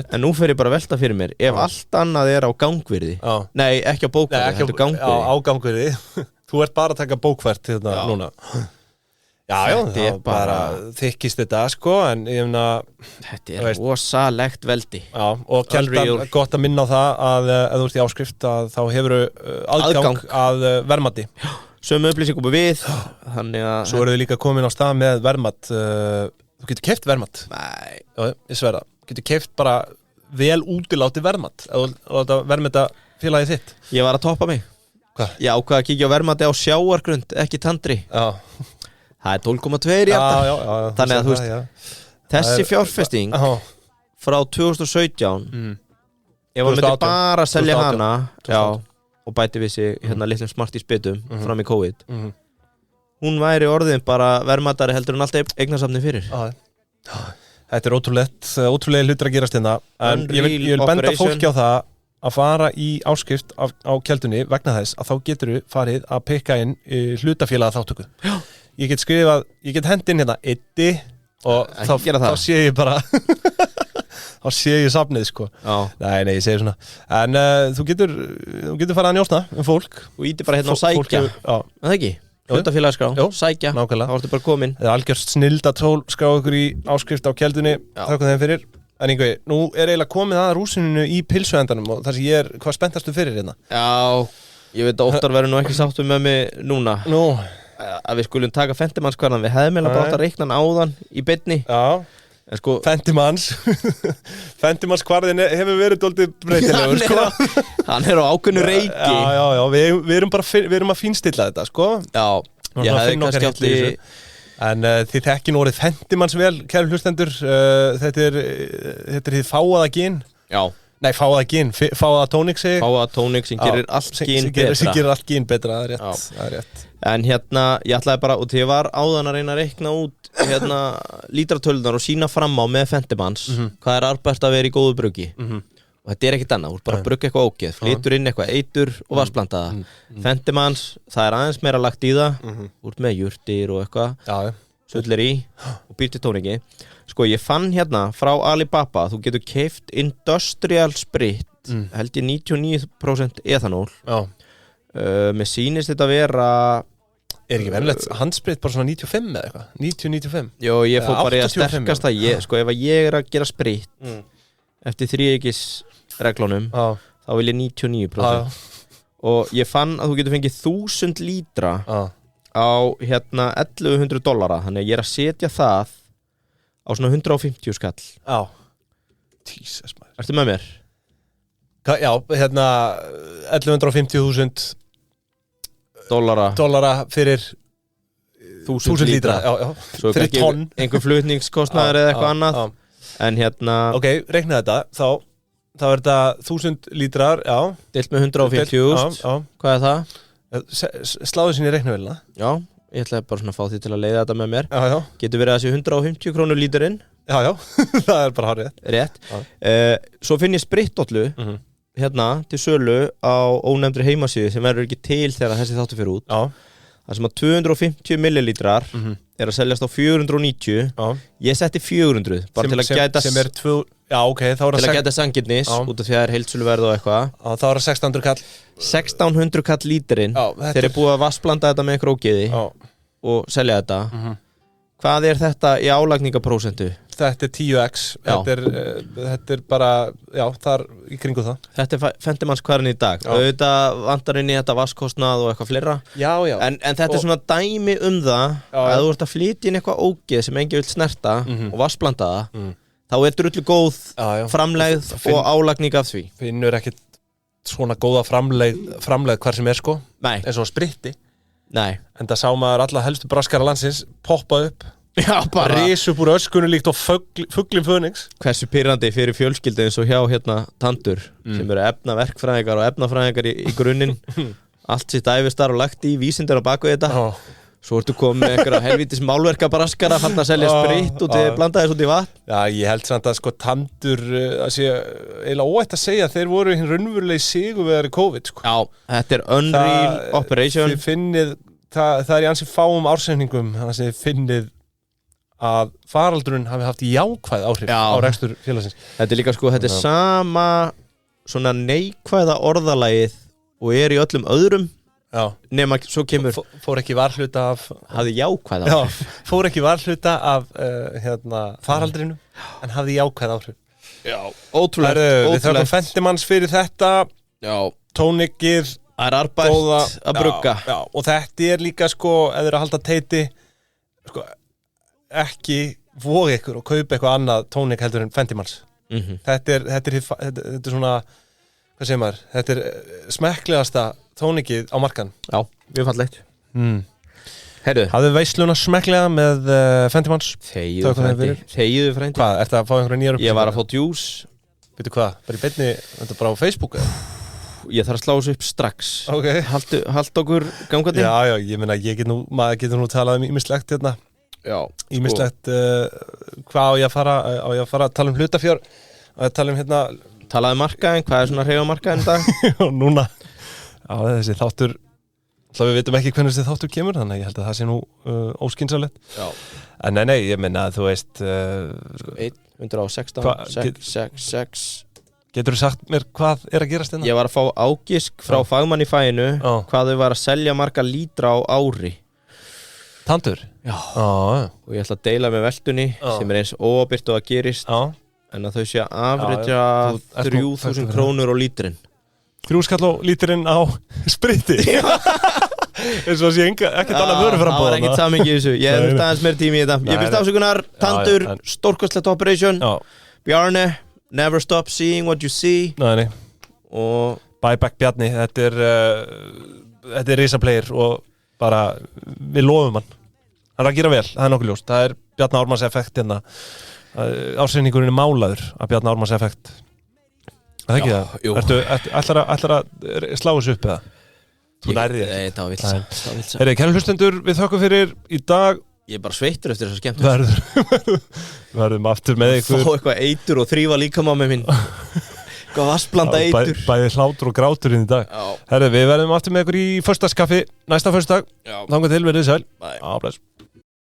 en nú fer ég bara að velta fyrir mér ef allt annað er á gangvirði nei, ekki á bókverði, heldur gangvirði á gangvirði, þú ert bara að taka bókvert hérna núna þetta er bara þykkist þetta sko, en ég meina þetta er rosalegt veldi. Já, og Kjeldan, gott að minna á það að ef þú ert í áskrift að þá hefur aðgang að verðmati. Sömu upplýsingum við, þannig að svo eru þið líka komin á stað með verðmat. Þú getur keypt verðmat. Nei. Já, ég sverða. Þú getur keypt bara vel útiláti verðmat og þetta verðmeta félagið þitt. Ég var að toppa mig. Hvað? Ég ákvað að kíkja á verðmati á sjáargrund, ekki tandri. Já. Það er 12,2 Já. Þannig að þú veist, þessi fjárfesting frá 2017 ef hann myndi bara að selja hana og bæti við sig litlum Smarties bitum fram í COVID hún væri orðin bara verðmætari heldur en alltaf eignasafni fyrir. Þetta er ótrúlega hlutur að gerast hérna, en ég vil benda fólki á það að fara í áskrift á Keldunni vegna þess að þá getur þú farið að pikka inn hlutafélaga þáttöku. Ég get skrifað, ég get hendin hérna Iddi og þá sé ég bara þá sé ég safnið sko. Nei, ég segi svona. En þú getur farið að njósna fólk. Og íti bara hérna og sækja. En það ekki? Hlutafélagaskrá, sækja. Nákvæmlega. Þá ertu bara komin. Það er algjörst snilda tól skrá ykkur í áskrift á Keldunni. Þakka þeim fyrir. En einhverju, nú er eiginlega komið að rúsininu í pilsuendanum og þar sem ég er hvað spenntastu fyrir hérna. Já, ég veit að Óttar verður nú ekki sáttur með mig núna. Að við skulum taka Fentimannskvarðan. Við hefðum eiginlega bara átt að reikna hann áðan í beinni. Já, en sko Fentimannskvarðin hefur verið dálítið breytilegur sko. Hann er á ákveðnu reiki. Já, við erum að fínstilla þetta sko. Já, ég hefði kannski átt í. En þið þekki nú orðið Fentimanns vel, kæru hlustendur. Þetta er þið fáaða gin. Já. Nei, fáaða gin, fáaða tónik segi. Fáaða tónik sem gerir allt gin betra. Sem gerir allt gin betra, það er rétt. En hérna, ég ætlaði bara, og því ég var áðan að reyna að reikna út lítratölunar og sína fram á með Fentimanns hvað er arbært að vera í góðu bruggi. Og þetta er ekkert annað, þú bara brugga eitthvað ógeð, flytur inn eitthvað eitur og vassblandaða. Fentimanns, það er aðeins meira lagt í það, úr með jurtir og eitthvað, sullir í og býr til tóniki. Sko, ég fann hérna frá Alibaba, þú getur keypt Industrial Sprit, held ég 99% ethanól. Mér sýnist þetta vera. Er ekki venilegt handsprit bara svona 95 eða eitthvað? 90-95? Jó, ég fór bara í að sterkasta, sko, ef ég er að gera sprit eftir þríeykisreglunum, þá vil ég 99%. Og ég fann að þú getur fengið 1000 lítra á hérna $1,100, þannig að ég er að setja það á svona 150 skall. Já. Jesus maður. Ertu með mér? Já, hérna 1.150.000 dollara fyrir 1000 lítra. Já. Svo fyrir tonn. Einhver flutningskostnaður eða eitthvað annað. En hérna. Ok, reikna þetta. Þá er þetta 1000 lítrar, já. Deilt með 150.000. Hvað er það? Sláðu sinni í reiknavélina. Já, ég ætlaði bara svona að fá því til að leiða þetta með mér. Já. Getur verið að sé 150 krónur líturinn. Já, það er bara hárið. Rétt. Svo finn ég spritdollu hérna til sölu á ónefndri heimasíðu sem verður ekki til þegar þessi þáttu fyrir út. Það sem að 250 millilítrar er að seljast á 490. Ég setti 400 bara til að gæta sem er já, ok, þá er til að gæta sanngirnis út af því að það er heildsöluverð og eitthvað. Þá er það 1600 kall. 1600 kall líturinn. Þeir eru búið að vassblanda þetta með einhver ógeði og selja þetta. Hvað er þetta í álagningaprósentu? Þetta er 10x. Þetta er bara, já, þar í kringu það. Þetta er Fentimannskvarðin í dag. Auðvitað vantar inn í þetta vasskostnað og eitthvað fleira. Já. En þetta er svona dæmi það að þú ert að flytja inn eitthvað ógeð sem enginn vill snerta og vassblanda það, þá er drullu góð framlegð og álagning af því. Finnur ekkert svona góða framlegð hvar sem er sko. Nei. Eins og spritti. Nei. En það sá maður alla helstu braskara landsins poppa upp. Já, bara rís upp úr öskunni líkt og fuglin Fönix. Hversu pirrandi fyrir fjölskyldu eins og hjá hérna Tandur sem eru efnaverkfræðingar og efnafræðingar í grunninn. Allt sitt ævistar og lagt í vísindir á baku þetta. Svo ertu komið með einhverja helvítis málverkabraskara fann að selja sprit og þið blandaði svo út í vatn. Já, ég held samt að sko Tandur að sé eiginlega óætt að segja að þeir voru hinn raunverulegi sigurvegari COVID sko. Já, þetta er unreal operation. Þið finnið, það er í ansi fáum ársefningum þannig að þið finnið að faraldurinn hafi haft jákvæð áhrif á rekstur félagsins. Þetta er líka sko, þetta er sama svona neikvæða orðalagið og er í öllum öðrum nema svo kemur fór ekki varhluta af hafði jákvæð áhrif fór ekki varhluta af faraldrinu en hafði jákvæð áhrif ótrúlegt við þakkum Fentimans fyrir þetta tónikið það arbært að brugga og þetta líka sko ef þeir að halda teiti sko ekki voga ykkur og kaupa eitthvað annað tónik heldur en Fentimans þetta er svona hvað segir maður, þetta er smekklegasta tónikið á markan mjög fallegt heyrðu, hafðu veisluna smekklega með Fentimans þegiðu frændi hvað, ertu að fá einhverja nýjar ég var að fá djús veitu hvað, bara í beinni, þetta bara á Facebook eða? Ég þarf að slá þessu upp strax Haltu okkur gangandi Já, ég meina, maður getur nú talað ímislegt hérna ímislegt hvað á ég að fara að tala um hlutafjár á ég að tala um hérna talaði markaðin, hvað er svona hreyfa markaðin í dag? Núna, þessi þáttur við veitum ekki hvernig þessi þáttur kemur þannig að ég held að það sé nú óskynsalegt en nei, ég meina að þú veist 116 6 Geturðu sagt mér hvað er að gerast hérna? Ég var að fá ágisk frá fagmann í fæinu hvað þau var að selja marga lítra á ári Tandur? Já og ég ætla að deila með veltunni sem er eins óábyrgt og að gerist en að þau sé að afritja 3.000 krónur á lítrin 3 skall á lítrin á spriti eins og að sé ekkert annað vöru fram á það var ekkert samingi í þessu, ég hef aðeins meir tími í þetta ég fyrst afsökunar, Tandur, stórkostlegt operation Bjarni, never stop seeing what you see og buyback Bjarni, þetta er risaplegir og bara við lofum hann er að gera vel, það er nokkuð ljóst það er Bjarni Ármanns effekt hérna ásyningurinn er málaður að Bjarni Ármanns effekt það ekki það? Ætlar að slá þessu upp eða? Þú nærði þér það var vilt Herri, kæru hlustendur, við þökkum fyrir í dag Ég er bara sveittur eftir þess að skemmt Verðum aftur með ykkur Fá eitthvað eitur og þrýfa líkamá með minn Hvað vassblanda eitur Bæði hlátur og grátur inn í dag Herri, við verðum aftur með ykkur í föstudagskaffi næsta föstudag Þangað til, verið sæl Bless